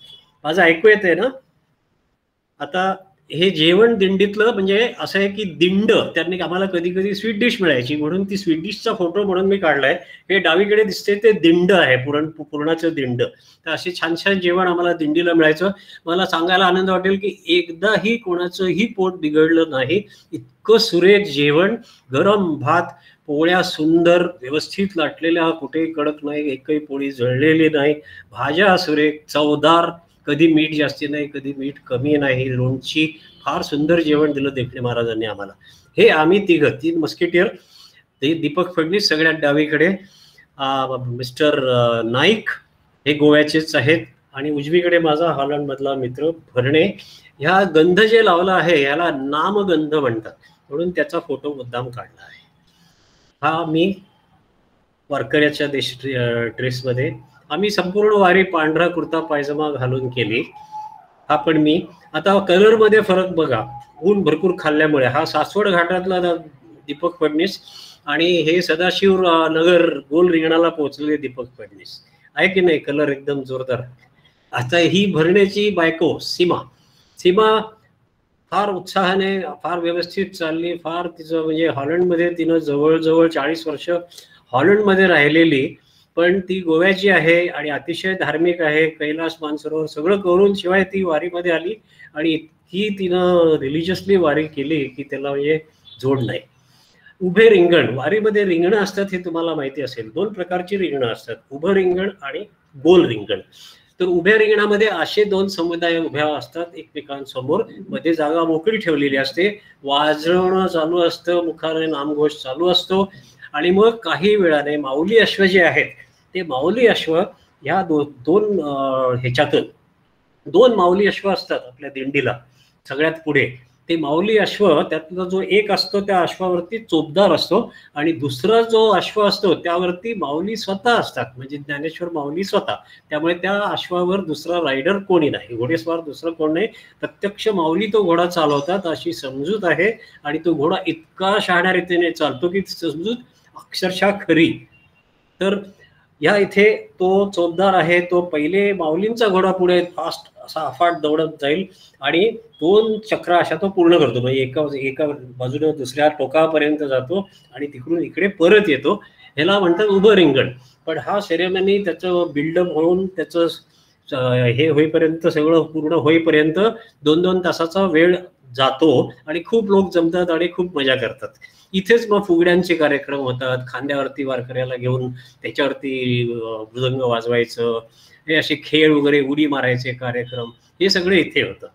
माझं ऐकू येतंय ना? आता हे जेवण दिंडीतलं म्हणजे असं आहे की दिंड, त्यांनी आम्हाला कधी कधी स्वीट डिश मिळायची, म्हणून ती स्वीट डिशचा फोटो म्हणून मी काढलाय. हे डावीकडे दिसते ते दिंड आहे, पुरणाचं दिंड. तर असे छान छान जेवण आम्हाला दिंडीला मिळायचं. मला सांगायला आनंद वाटेल की एकदाही कोणाचंही पोट बिघडलं नाही. इतकं सुरेख जेवण, गरम भात, पोळ्या सुंदर व्यवस्थित लाटलेल्या, कुठे कडक नाही, एकही पोळी जळलेली नाही, भाज्या सुरेख चवदार, कधी मीठ जास्ती नाही, कधी मीठ कमी नाही, लोणची, फार सुंदर जेवण दिलं देखणे महाराजांनी आम्हाला. हे आम्ही 3 मस्केटियर, ते दीपक फडणीस सगळ्यात डावीकडे, मिस्टर नाईक हे गोव्याचेच आहेत, आणि उजवीकडे माझा हॉलंडमधला मित्र भरणे. ह्या गंध जे लावला आहे याला नामगंध म्हणतात, म्हणून त्याचा फोटो मुद्दाम काढला आहे. हा मी वारकऱ्याच्या ड्रेसमध्ये, आम्ही संपूर्ण वारी पांढरा कुर्ता पायजमा घालून केली. हा पण मी. आता कलरमध्ये फरक बघा, ऊन भरपूर खाल्ल्यामुळे. हा सासवड घाटातला दीपक फडणीस आणि हे सदाशिव नगर गोल रिंगणाला पोहोचलेले दीपक फडणीस आहे की नाही, कलर एकदम जोरदार. आता ही भरण्याची बायको सीमा, सीमा फार उत्साहाने, फार व्यवस्थित चालली, फार तिचं म्हणजे हॉलंडमध्ये तिनं जवळजवळ 40 वर्ष हॉलंडमध्ये राहिलेली, पण ती गोव्याची आहे आणि अतिशय धार्मिक आहे. कैलास मानसरोवर सगळं करून शिवाय ती वारीमध्ये आली आणि इतकी तिनं रिलिजियसली वारी केली की त्याला म्हणजे जोड नाही. उभे रिंगण, वारीमध्ये रिंगणं असतात हे तुम्हाला माहिती असेल. 2 प्रकारची रिंगणं असतात, उभं रिंगण आणि गोल रिंगण. तर उभ्या रिंगणामध्ये असे 2 समुदाय उभ्या असतात एकमेकांसमोर, मध्ये जागा मोकळी ठेवलेली असते, वाजवणं चालू असतं, मुखाने नामघोष चालू असतो. आणि मग काही वेळाने माऊली अश्व जे आहेत ते माऊली अश्व ह्या दोन ह्याच्यातून 2 माऊली अश्व असतात आपल्या दिंडीला सगळ्यात पुढे. ते माऊली अश्व, त्यातला जो एक असतो त्या अश्वावरती चोपदार असतो आणि दुसरा जो अश्व असतो त्यावरती माऊली स्वतः असतात, म्हणजे ज्ञानेश्वर माऊली स्वतः. त्यामुळे त्या अश्वावर दुसरा रायडर कोणी नाही, घोडेस्वार दुसरं कोण नाही, प्रत्यक्ष माऊली तो घोडा चालवतात अशी समजूत आहे. आणि तो घोडा इतका शहाण्या रीतीने चालतो की समजूत अक्षरशः खरी. तर या इथे तो चोपदार आहे, तो पहिले माऊलींचा घोडा पुढे फास्ट असा अफाट दौडत जाईल आणि 2 चक्र अशा तो पूर्ण करतो, म्हणजे एका बाजूने दुसऱ्या टोकापर्यंत जातो आणि तिकडून इकडे परत येतो. ह्याला म्हणतात उभं रिंगण. पण हा सेरेमनी त्याचं बिल्डअप होऊन त्याचं हे होईपर्यंत, सगळं पूर्ण होईपर्यंत 2-2 तासाचा वेळ जातो आणि खूप लोक जमतात आणि खूप मजा करतात. इथेच मग फुगड्यांचे कार्यक्रम होतात, खांद्यावरती वारकऱ्याला घेऊन त्याच्यावरती मृदंग वाजवायचं, हे असे खेळ वगैरे, उडी मारायचे कार्यक्रम, हे सगळे इथे होतं.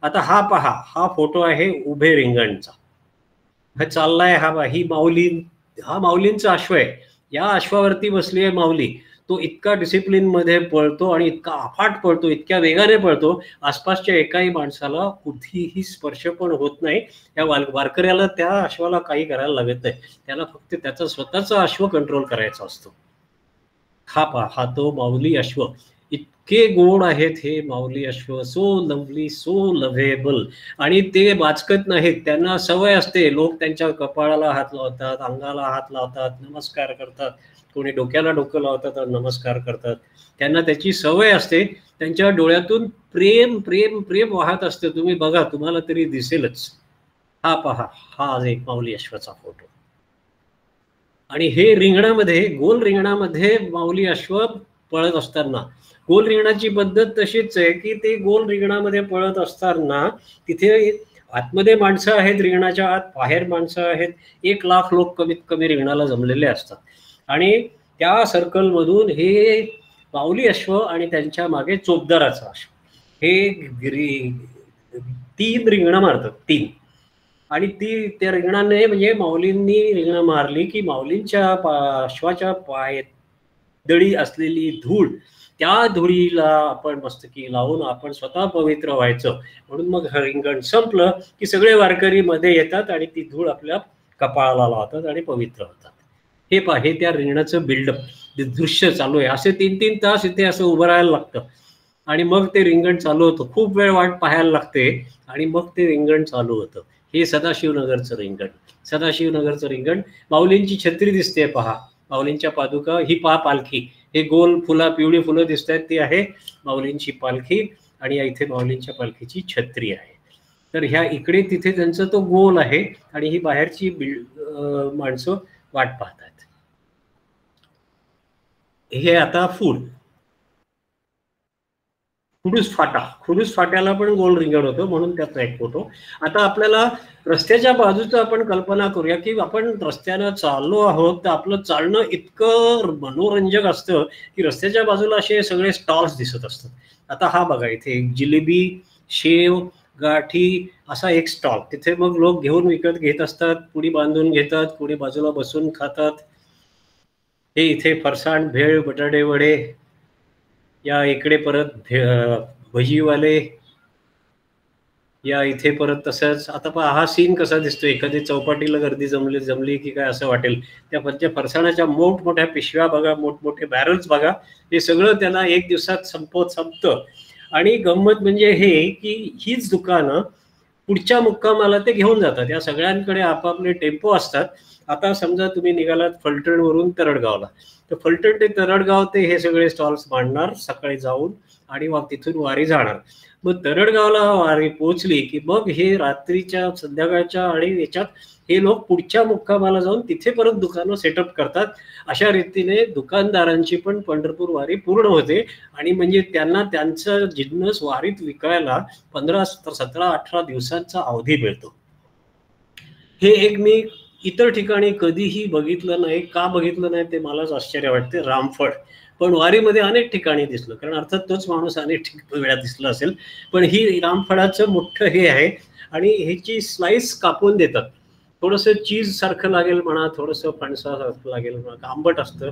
आता हा पहा, हा फोटो आहे उभे रिंगणचा. हा चाललाय, ही माऊली, हा माऊलींचा अश्व आहे. या अश्वावरती बसली आहे माऊली. तो इतका डिसिप्लिन मध्ये पळतो आणि इतका अफाट पळतो, इतक्या वेगाने पळतो, आसपासच्या एकाही माणसाला कुठेही स्पर्श पण होत नाही. त्या वारकऱ्याला, त्या अश्वाला काही करायला लागत नाही, त्याला फक्त त्याचा स्वतःचा अश्व कंट्रोल करायचा असतो. हा पहा, हा तो माऊली अश्व. इतके गोड आहेत हे माऊली अश्व, सो लवली, सो लव्हेबल. आणि ते वाचकत नाहीत, त्यांना सवय असते. लोक त्यांच्या कपाळाला हात लावतात, अंगाला हात लावतात, नमस्कार करतात, कोणी डोक्याला डोकं लावतात, नमस्कार करतात. त्यांना त्याची सवय असते. त्यांच्या डोळ्यातून प्रेम प्रेम प्रेम वाहत असते. तुम्ही बघा, तुम्हाला तरी दिसेलच. हा पहा, हा एक माऊली अश्वाचा फोटो. आणि हे रिंगणामध्ये, गोल रिंगणामध्ये माऊली अश्व पळत असताना, गोल रिंगणाची पद्धत तशीच आहे की ते गोल रिंगणामध्ये पळत असताना तिथे आतमध्ये माणसं आहेत, रिंगणाच्या आत, बाहेर माणसं आहेत. 1 लाख लोक कमीत कमी रिंगणाला जमलेले असतात. आणि त्या सर्कलमधून हे माऊली अश्व आणि त्यांच्या मागे चोपदाराचा अश्व, हे 3 रिंगणं मारतात, 3. आणि ती त्या रिंगणाने म्हणजे माऊलींनी रिंगणं मारली की माऊलींच्या अश्वाच्या पायात दळी असलेली धूळ, त्या धुळीला आपण मस्तकी लावून आपण स्वतः पवित्र व्हायचं. म्हणून मग रिंगण संपलं की सगळे वारकरी मध्ये येतात आणि ती धूळ आपल्या कपाळाला लावतात आणि पवित्र होतात. हे त्या रिंगणाचं बिल्डअप दृश्य चालू आहे. असे 3-3 तास इथे असं उभं राहायला लागतं आणि मग ते रिंगण चालू होतं. खूप वेळ वाट पाहायला लागते आणि मग ते रिंगण चालू होतं. हे सदाशिवनगरचं रिंगण. सदाशिवनगरचं रिंगण. माऊलींची छत्री दिसते पहा, माऊलींच्या पादुका, ही पहा पालखी, हे गोल पिवळी फुलं दिसत आहेत ती आहे माऊलींची पालखी आणि इथे माऊलींच्या पालखीची छत्री आहे. तर ह्या इकडे तिथे त्यांचा तो गोल आहे आणि ही बाहेरची माणसं वाट पाहतात. हे आता खुडूस फाट्याला पण गोल रिंगण होतं म्हणून त्याचा एक फोटो. आता आपल्याला रस्त्याच्या बाजूचं आपण कल्पना करूया की आपण रस्त्यानं चाललो आहोत तर आपलं चालणं इतकं मनोरंजक असतं की रस्त्याच्या बाजूला असे सगळे स्टॉल्स दिसत असतात. आता हा बघा, इथे एक जिलेबी, शेव, गाठी असा एक स्टॉल, तिथे मग लोक घेऊन विकत घेत असतात, पुडी बांधून घेतात, पुढे बाजूला बसून खातात. हे इथे फरसाण, भेळ, बटाटे वडे, या इकडे परत भजीवाले, या इथे परत तसंच. आता पहा हा सीन कसा दिसतो, एखादी चौपाटीला गर्दी जमली की काय असं वाटेल. त्या फरसाणाच्या मोठमोठ्या पिशव्या बघा, मोठमोठे बॅरल्स बघा, हे सगळं त्यांना एक दिवसात संपतं. आणि गंमत म्हणजे हे की हीच दुकानं पुढच्या मुक्कामाला ते घेऊन जातात. या सगळ्यांकडे आपापले टेम्पो असतात. आता समजा तुम्ही निघालात फलटणवरून तरडगावला, तर फलटण ते तरडगाव ते हे सगळे स्टॉल्स मांडणार सकाळी जाऊन आणि मग तिथून वारी जाणार. मग तरडगावला वारी पोहोचली की मग हे रात्रीच्या संध्याकाळच्या आणि याच्यात हे लोक पुढच्या मुक्कामाला जाऊन तिथे परत दुकानं सेटअप करतात. अशा रीतीने दुकानदारांची पण पंढरपूर वारी पूर्ण होते आणि म्हणजे त्यांना त्यांचं जिन्नस वारीत विकायला 15, 17, 18 दिवसांचा अवधी मिळतो. हे एक मी इतर ठिकाणी कधीही बघितलं नाही. का बघितलं नाही ते मलाच आश्चर्य वाटते. रामफळ पण वारीमध्ये अनेक ठिकाणी दिसलं, कारण अर्थात तोच माणूस अनेक वेळा दिसला असेल. पण ही रामफळाचं मोठं हे आहे आणि ह्याची स्लाइस कापून देतात. थोडंसं चीज सारखं लागेल म्हणा, थोडंसं फणसासारखं लागेल म्हणा, आंबट असतं.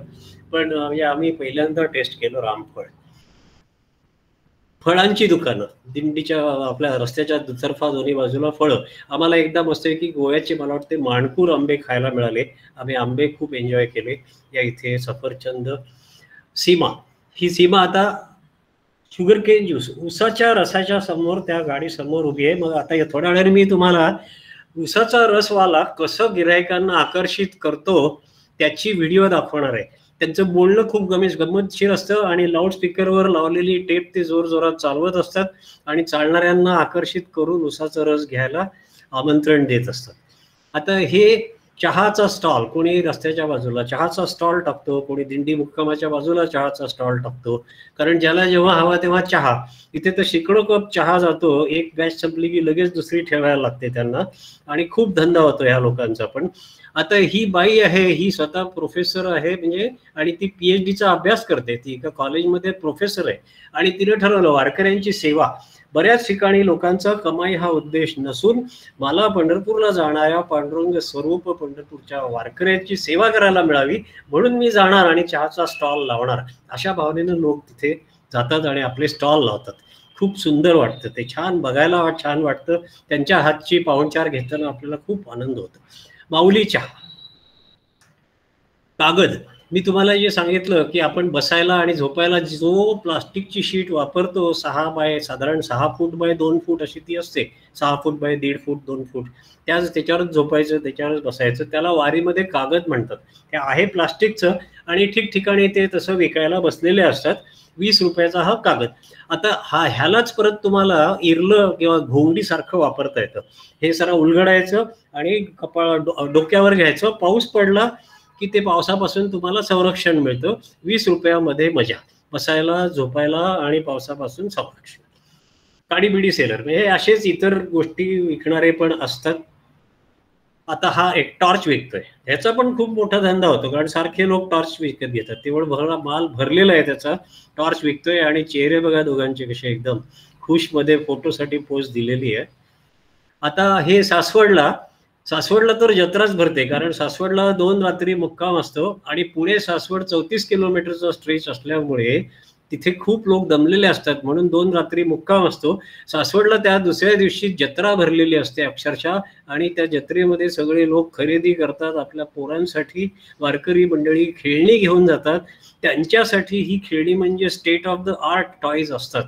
पण आम्ही पहिल्यांदा टेस्ट केलं रामफळ. फळांची दुकानं दिंडीच्या आपल्या रस्त्याच्या दुतर्फा दोन्ही बाजूला फळं. आम्हाला एकदा मस्त आहे की गोव्याचे मला वाटते माणकूर आंबे खायला मिळाले. आम्ही आंबे खूप एन्जॉय केले. या इथे सफरचंद, सीमा, ही सीमा आता शुगर केन ज्यूस, उसाच्या रसाच्या समोर त्या गाडी समोर उभी आहे. मग आता थोड्या वेळाने मी तुम्हाला उसाचा रसवाला कसं गिरायकांना आकर्षित करतो त्याची व्हिडिओ दाखवणार आहे. त्यांचं बोलणं खूप गमतशीर असतं आणि लाऊडस्पीकरवर लावलेली टेप ते जोरजोरात चालवत असतात आणि चालणाऱ्यांना आकर्षित करून उसाचा रस घ्यायला आमंत्रण देत असतात. आता हे चहाचा स्टॉल, कोणी रस्त्याच्या बाजूला चहाचा स्टॉल टाकतो, कोणी दिंडी मुक्कामाच्या बाजूला चहाचा स्टॉल टाकतो. कारण ज्याला जेव्हा हवा तेव्हा चहा, इथे तर शेकडो कप चहा जातो. एक बॅच संपली की लगेच दुसरी ठेवायला लागते त्यांना आणि खूप धंदा होतो ह्या लोकांचा. पण आता ही बाई आहे, ही स्वतः प्रोफेसर आहे म्हणजे, आणि ती PhDचा अभ्यास करते. ती एका कॉलेजमध्ये प्रोफेसर आहे आणि तिने ठरवलं वारकऱ्यांची सेवा. बऱ्याच ठिकाणी लोकांचा कमाई हा उद्देश नसून मला पंढरपूरला जाणाऱ्या पांडुरंग स्वरूप पंढरपूरच्या वारकऱ्यांची सेवा करायला मिळावी म्हणून मी जाणार आणि चहाचा स्टॉल लावणार. अशा भावनेनं लोक तिथे जातात आणि आपले स्टॉल लावतात. खूप सुंदर वाटतं ते, छान बघायला छान वाटतं. त्यांच्या हातची पाहुणचार घेताना आपल्याला खूप आनंद होतो. माऊली चहा, कागद. मी तुम्हाला जे सांगितलं की आपण बसायला आणि झोपायला जो प्लास्टिकची शीट वापरतो, साधारण 6 फूट बाय 2 फूट अशी ती असते, 6 फूट बाय 1.5 फूट 2 फूट, त्याच्यावरच झोपायचं, त्याच्यावरच बसायचं. त्याला वारीमध्ये कागद म्हणतात. ते आहे प्लास्टिकचं आणि ठिकठिकाणी ते तसं विकायला बसलेले असतात. 20 रुपयाचा हा कागद. आता ह्यालाच परत तुम्हाला इरलं किंवा घोंगडी सारखं वापरता येतं. हे सारं उलगडायचं आणि डोक्यावर घ्यायचं. पाऊस पडला की ते पावसापासून तुम्हाला संरक्षण मिळतं. 20 रुपयामध्ये मजा, बसायला, झोपायला आणि पावसापासून संरक्षण. काडीबिडी सेलर म्हणजे असेच इतर गोष्टी विकणारे पण असतात. आता हा एक टॉर्च विकतोय, ह्याचा पण खूप मोठा धंदा होतो कारण सारखे लोक टॉर्च विकत घेतात. तेवढं माल भरलेला आहे त्याचा. टॉर्च विकतोय आणि चेहरे बघा दोघांचे कसे एकदम खुश मध्ये फोटोसाठी पोस्ट दिलेली आहे. आता हे सासवडला सासवडला तर जत्राच भरते, कारण सासवडला 2 रात्री मुक्काम असतो आणि पुणे सासवड 34 किलोमीटरचा स्ट्रेच असल्यामुळे तिथे खूप लोक दमलेले असतात, म्हणून 2 रात्री मुक्काम असतो. सासवडला त्या दुसऱ्या दिवशी जत्रा भरलेली असते अक्षरशः, आणि त्या जत्रेमध्ये सगळे लोक खरेदी करतात आपल्या पोरांसाठी. वारकरी मंडळी खेळणी घेऊन जातात, त्यांच्यासाठी ही खेळणी म्हणजे state of the art toys असतात.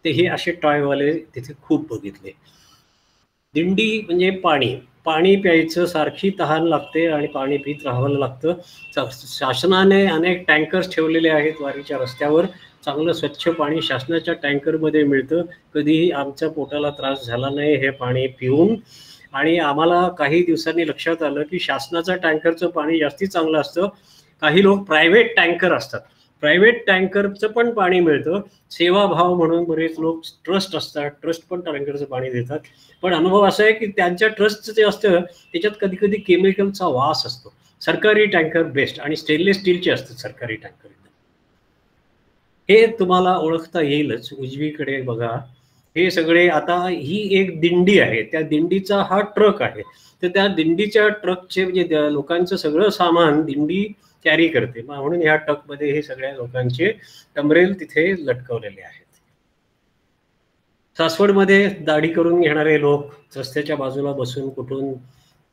ते हे असे टॉयवाले तिथे खूप बघितले. दिंडी म्हणजे पाणी, पाणी प्यायचं, सारखी तहान लागते आणि पाणी पित राहावं लागतं. शासनाने अनेक टँकर्स ठेवलेले आहेत वारीच्या रस्त्यावर. चांगलं स्वच्छ पाणी शासनाच्या टँकरमध्ये मिळतं. कधीही आमच्या पोटाला त्रास झाला नाही हे पाणी पिऊन. आणि आम्हाला काही दिवसांनी लक्षात आलं की शासनाचं टँकरचं पाणी जास्ती चांगलं असतं. काही लोक प्रायव्हेट टँकर असतात, प्रायव्हेट टँकरचं पण पाणी मिळतं. सेवाभाव म्हणून बरेच लोक ट्रस्ट असतात, ट्रस्ट पण टँकरचं पाणी देतात. पण अनुभव असा आहे की त्यांच्या ट्रस्टचं जे असतं त्याच्यात कधी कधी केमिकलचा वास असतो. सरकारी टँकर बेस्ट, आणि स्टेनलेस स्टीलचे असतात सरकारी टँकर. हे तुम्हाला ओळखता येईलच. उजवीकडे बघा, हे सगळे, आता ही एक दिंडी आहे, त्या दिंडीचा हा ट्रक आहे. तर त्या दिंडीच्या ट्रकचे म्हणजे लोकांचं सगळं सामान दिंडी कॅरी करते, म्हणून ह्या ट्रकमध्ये हे सगळ्या लोकांचे टमरेल तिथे लटकवलेले आहेत. सासवडमध्ये दाढी करून घेणारे लोक रस्त्याच्या बाजूला बसून कुठून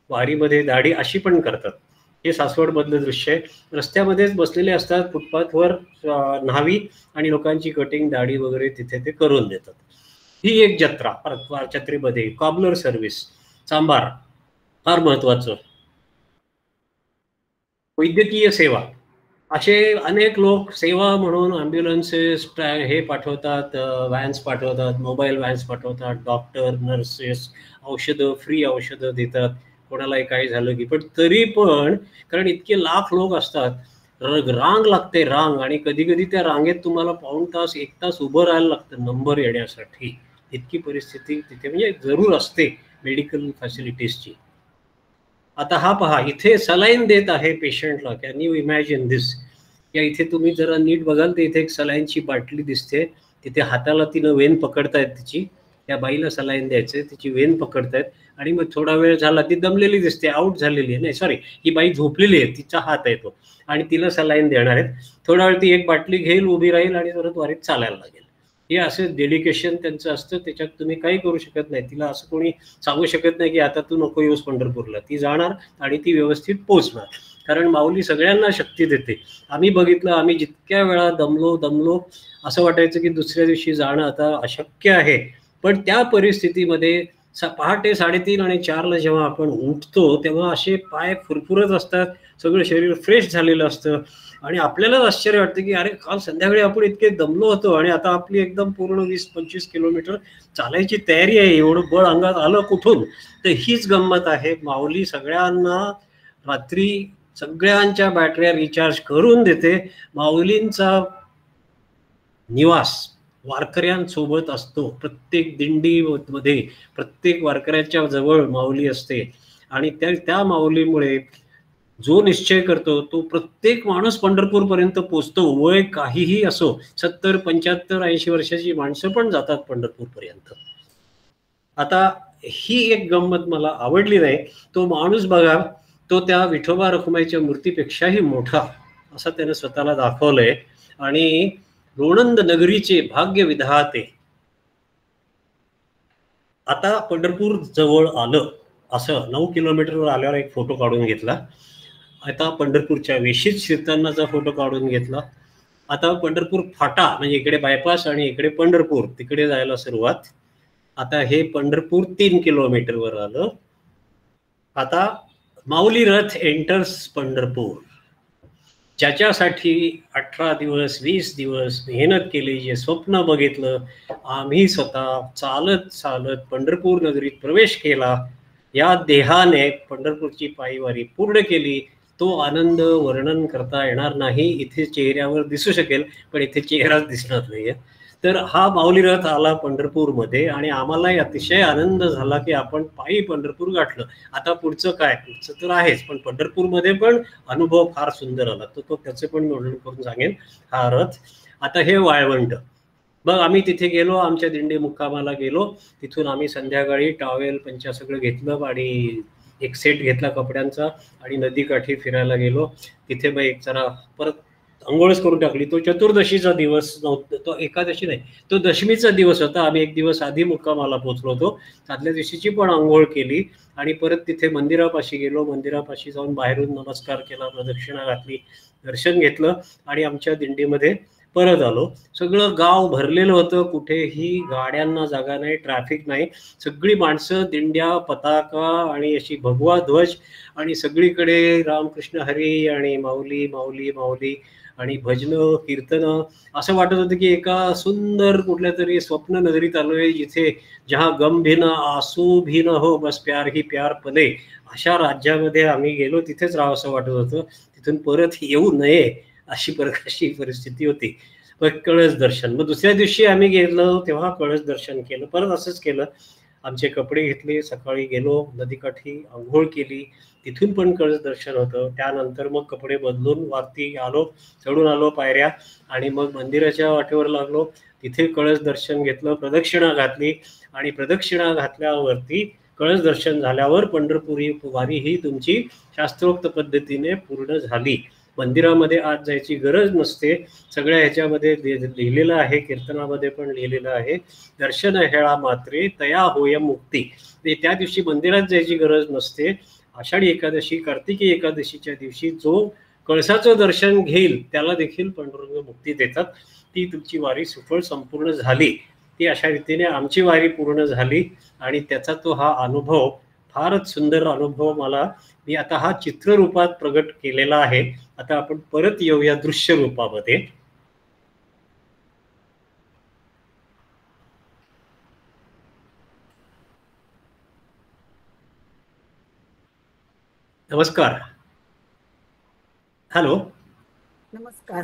वारीमध्ये दाढी अशी पण करतात. हे सासवडमधलं दृश्य आहे. रस्त्यामध्येच बसलेले असतात फुटपाथवर न्हावी, आणि लोकांची कटिंग दाढी वगैरे तिथे ते करून देतात. ही एक जत्रा. परत जत्रेमध्ये कॉबलर सर्व्हिस, सांबार फार महत्वाचं, वैद्यकीय सेवा, असे अनेक लोक सेवा म्हणून ॲम्ब्युलन्सेस हे पाठवतात, व्हॅन्स पाठवतात, मोबाईल व्हॅन्स पाठवतात, डॉक्टर नर्सेस औषधं, फ्री औषधं देतात कोणालाही काही झालं की. पण तरी पण कारण इतके लाख लोक असतात, रांग लागते, रांग, आणि कधी कधी त्या रांगेत तुम्हाला पाऊण तास 1 तास उभं राहायला लागतं नंबर येण्यासाठी. इतकी परिस्थिती तिथे म्हणजे जरूर असते मेडिकल फॅसिलिटीजची. आता हा पहा, इथे सलाईन देत आहे पेशंटला. कॅन यू इमॅजिन दिस? या इथे तुम्ही जरा नीट बघाल तर इथे एक सलाईनची बाटली दिसते. तिथे हाताला तिनं वेन पकडतायत तिची, त्या बाईला सलाईन द्यायचंय, तिची वेन पकडतायत. आणि मग थोडा वेळ झाला, ती दमलेली दिसते, आउट झालेली आहे, नाही सॉरी, ही बाई झोपलेली आहे, तिचा हात आहे तो, आणि तिला सलाईन देणार आहेत. थोडा वेळ ती एक बाटली घेईल, उभी राहील, आणि परत वारीत चालायला लागेल. हे असं डेडिकेशन त्यांचं असतं. त्याच्यात तुम्ही काही करू शकत नाही. तिला असं कोणी सांगू शकत नाही की आता तू नको येऊस पंढरपूरला. ती जाणार आणि ती व्यवस्थित पोहोचणार, कारण माऊली सगळ्यांना शक्ती देते. आम्ही बघितलं, आम्ही जितक्या वेळा दमलो असं वाटायचं की दुसऱ्या दिवशी जाणं आता अशक्य आहे. पण त्या परिस्थितीमध्ये पहाटे 3:30 आणि 4ला जेव्हा आपण उठतो तेव्हा असे पाय फुरफुरत असतात, सगळं शरीर फ्रेश झालेलं असतं, आणि आपल्यालाच आश्चर्य वाटतं की अरे काल संध्याकाळी आपण इतके दमलो होतो आणि आता आपली एकदम पूर्ण 20-25 किलोमीटर चालायची तयारी आहे, एवढं बळ अंगात आलं कुठून? तर हीच गंमत आहे. माऊली सगळ्यांना रात्री सगळ्यांच्या बॅटऱ्या रिचार्ज करून देते. माऊलींचा निवास वारकऱ्यांसोबत असतो. प्रत्येक दिंडीमध्ये प्रत्येक वारकऱ्याच्या जवळ माऊली असते, आणि त्या माऊलीमुळे जो निश्चय करतो तो प्रत्येक माणूस पंढरपूर पर्यंत पोहोचतो. वय काहीही असो, 70, 75, 80 वर्षाची माणसं पण जातात पंढरपूर पर्यंत. आता ही एक गंमत मला आवडली नाही. तो माणूस बघा, तो त्या विठोबा रखुमाईच्या मूर्तीपेक्षाही मोठा असा त्याने स्वतःला दाखवलंय. आणि लोणंद नगरीचे भाग्य विधाते. आता पंढरपूर जवळ आलं, असं 9 किलोमीटरवर आल्यावर एक फोटो काढून घेतला. आता पंढरपूरच्या वेशीत शिरतानाचा फोटो काढून घेतला. आता पंढरपूर फाटा म्हणजे इकडे बायपास आणि इकडे पंढरपूर, तिकडे जायला सुरुवात. आता हे पंढरपूर 3 किलोमीटरवर आलं. आता माऊली रथ एंटर्स पंढरपूर. ज्याच्यासाठी 18 दिवस 20 दिवस मेहनत केली, जे स्वप्न बघितलं, आम्ही स्वतः चालत चालत पंढरपूर नगरीत प्रवेश केला, या देहाने पंढरपूरची पायवारी पूर्ण केली. तो आनंद वर्णन करता येणार नाही. इथे चेहऱ्यावर दिसू शकेल पण इथे चेहराच दिसणार नाहीये. तर हा माऊली रथ आला पंढरपूरमध्ये, आणि आम्हालाही अतिशय आनंद झाला की आपण पायी पंढरपूर गाठलं. आता पुढचं काय, पुढचं तर आहेच, पण पंढरपूरमध्ये पण अनुभव फार सुंदर आला. तो त्याचे पण वर्णन करून सांगेन हा रथ. आता हे वाळवंट. मग आम्ही तिथे गेलो, आमच्या दिंडी मुक्कामाला गेलो. तिथून आम्ही संध्याकाळी टॉवेल पंचा सगळं घेतलं आणि एक सेट घेतला कपड्यांचा आणि नदीकाठी फिरायला गेलो. तिथे मग एक जरा परत अंघोळच करून टाकली. तो चतुर्दशीचा दिवस नव्हता, तो एकादशी नाही, तो दशमीचा दिवस होता. आम्ही एक दिवस आधी मुक्कामाला पोहोचलो होतो. आदल्या दिवशीची पण अंघोळ केली आणि परत तिथे मंदिरापाशी गेलो. मंदिरापाशी जाऊन बाहेरून नमस्कार केला, प्रदक्षिणा घातली, दर्शन घेतलं आणि आमच्या दिंडीमध्ये परत आलो. सगळं गाव भरलेलं होतं, कुठेही गाड्यांना जागा नाही, ट्रॅफिक नाही. सगळी माणसं, दिंड्या, पताका आणि अशी भगवा ध्वज आणि सगळीकडे रामकृष्ण हरी आणि माऊली माऊली माऊली आणि भजनं, कीर्तनं. असं वाटत होतं की एका सुंदर कुठल्या तरी स्वप्न नगरीत आलोय, जिथे जहा गम भी न आसू भी न हो, बस प्यार ही प्यार पले. अशा राज्यामध्ये आम्ही गेलो, तिथेच राहावं असं वाटत होतं, तिथून परत येऊ नये अशी परिस्थिती होती. पण कळस दर्शन, मग दुसऱ्या दिवशी आम्ही गेलो तेव्हा कळस दर्शन केलं. परत असंच केलं, आमचे कपडे घेतले, सकाळी गेलो नदीकाठी, आंघोळ केली, तिथून पण कळस दर्शन होतं. त्यानंतर मग कपडे बदलून वरती आलो, चढून आलो पायऱ्या आणि मग मंदिराच्या वाटेवर लागलो. तिथे कळस दर्शन घेतलं, प्रदक्षिणा घातली आणि प्रदक्षिणा घातल्यावरती कळस दर्शन झाल्यावर पंढरपुरी वारी ही तुमची शास्त्रोक्त पद्धतीने पूर्ण झाली. मंदिरामध्ये आत जायची गरज नसते. सगळ्या ह्याच्यामध्ये लिहिलेलं आहे, कीर्तनामध्ये पण लिहिलेलं आहे, दर्शन हेळा मात्रे तया होय मुक्ती. त्या दिवशी मंदिरात जायची गरज नसते. आषाढी एकादशी, कार्तिकी एकादशीच्या दिवशी जो कळसाचं दर्शन घेईल त्याला देखील पांडुरंग मुक्ती देतात. ती तुमची वारी सुफळ संपूर्ण झाली. ती अशा रीतीने आमची वारी पूर्ण झाली आणि त्याचा तो हा अनुभव, फारच सुंदर अनुभव मला, मी आता हा चित्ररूपात प्रगट केलेला आहे. आता आपण परत येऊया दृश्य रूपामध्ये. नमस्कार. हॅलो, नमस्कार.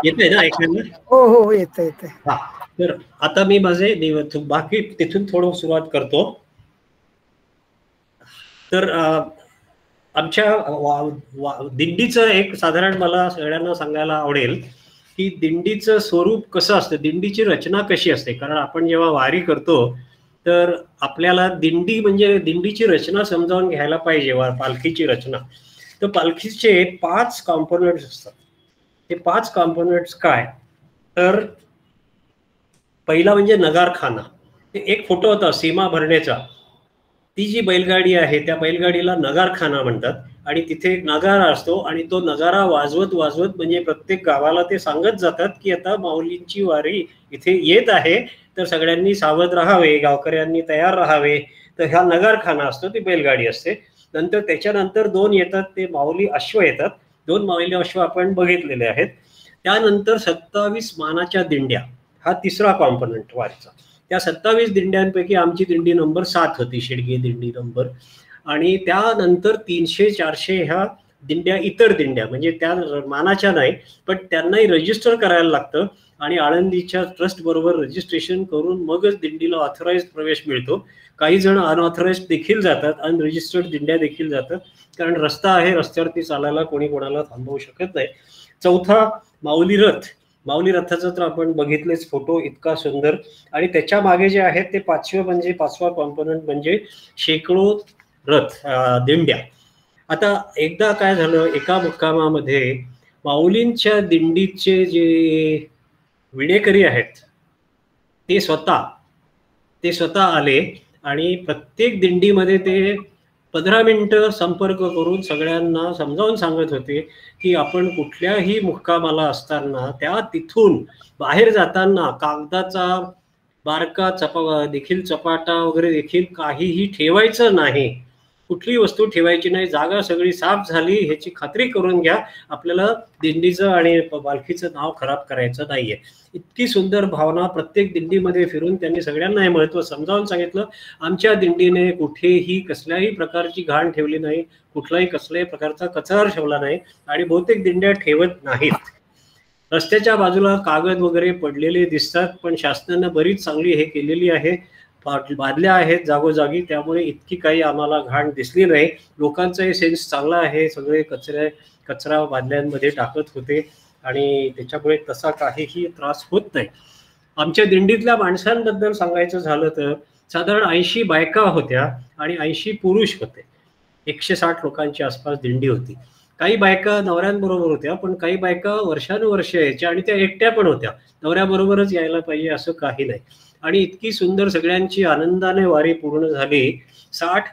येतंय ना ऐकायला? हो हो, येतंय. हा, तर आता मी माझे बाकी तिथून थोडं सुरुवात करतो. तर आमच्या दिंडीचं एक साधारण मला सगळ्यांना सांगायला आवडेल की दिंडीचं स्वरूप कसं असतं, दिंडीची रचना कशी असते. कारण आपण जेव्हा वारी करतो तर आपल्याला दिंडी म्हणजे दिंडीची रचना समजावून घ्यायला पाहिजे. पालखीची रचना, तर पालखीचे 5 कॉम्पोनंट्स असतात. हे 5 कॉम्पोनंट्स काय, तर पहिला म्हणजे नगारखाना. एक फोटो होता सीमा भरण्याचा, ती जी बैलगाडी आहे त्या बैलगाडीला नगारखाना म्हणतात आणि तिथे नगारा असतो आणि तो नगारा वाजवत वाजवत म्हणजे प्रत्येक गावाला ते सांगत जातात की आता माऊलींची वारी इथे येत आहे, तर सगळ्यांनी सावध राहावे, गावकऱ्यांनी तयार राहावे. तर हा नगारखाना असतो, ती बैलगाडी असते. नंतर त्याच्यानंतर 2 येतात, ते माऊली अश्व येतात. 2 माऊली अश्व आपण बघितलेले आहेत. त्यानंतर 27 मानाच्या दिंड्या, हा तिसरा कॉम्पोनंट वारीचा. त्या 27 दिंड्यांपैकी आमची दिंडी नंबर 7 होती, शेडगे दिंडी नंबर. आणि त्यानंतर 300-400 ह्या दिंड्या, इतर दिंड्या म्हणजे त्या मानाच्या नाही, पण त्यांनाही रजिस्टर करायला लागतं आणि आळंदीच्या ट्रस्ट बरोबर रजिस्ट्रेशन करून मगच दिंडीला ऑथराइज प्रवेश मिळतो. काही जण अनऑथराइज देखील जातात, अनरजिस्टर्ड दिंड्या देखील जातात, कारण रस्ता आहे, रस्त्यावरती चालायला कोणी कोणाला थांबवू शकत नाही. चौथा माऊली रथ. माऊली रथाचा तर आपण बघितलेच फोटो, इतका सुंदर. आणि त्याच्या मागे जे आहेत ते 5वा कॉम्पोनंट म्हणजे शेकडो रथ, दिंड्या. आता एकदा काय झालं, एका मुक्कामामध्ये माऊलींच्या दिंडीचे जे विणेकरी आहेत ते स्वतः आले आणि प्रत्येक दिंडीमध्ये ते 15 मिनिटं संपर्क करून सगळ्यांना समजावून सांगत होते की आपण कुठल्याही मुक्कामाला असताना त्या तिथून बाहेर जाताना कागदाचा बारका देखील चपाटा वगैरे देखील काहीही ठेवायचं नाही, कुठलीही वस्तू ठेवायची नाही. जागा सगळी साफ झाली ह्याची खात्री करून घ्या, आपल्याला दिंडीचं आणि पालखीचं नाव खराब करायचं नाहीये. इतकी सुंदर भावना प्रत्येक दिंडीमध्ये फिरून त्यांनी सगळ्यांना हे महत्त्व समजावून सांगितलं. आमच्या दिंडीने कुठेही कसल्याही प्रकारची घाण ठेवली नाही, कसल्याही प्रकारचा कचरा ठेवला नाही आणि बहुतेक दिंड्या ठेवत नाहीत. रस्त्याच्या बाजूला कागद वगैरे पडलेले दिसतात, पण शासनाने बरीच चांगली हे केलेली आहे, बादल्या आहेत जागोजागी, त्यामुळे इतकी काही आम्हाला घाण दिसली नाही. लोकांचाही सेन्स चांगला आहे, सगळे कचरा बादल्यांमध्ये टाकत होते आणि त्याच्यामुळे तसा काहीही त्रास होत नाही. आमच्या दिंडीतल्या माणसांबद्दल सांगायचं झालं तर साधारण 80 बायका होत्या आणि 80 पुरुष होते. 160 लोकांची आसपास दिंडी होती. काही बायका नवऱ्यांबरोबर होत्या, पण काही बायका वर्षानुवर्ष यायच्या आणि त्या एकट्या पण होत्या. नवऱ्याबरोबरच यायला पाहिजे असं काही नाही. आणि इतकी सुंदर सगळ्यांची आनंदाने वारी पूर्ण झाली. 60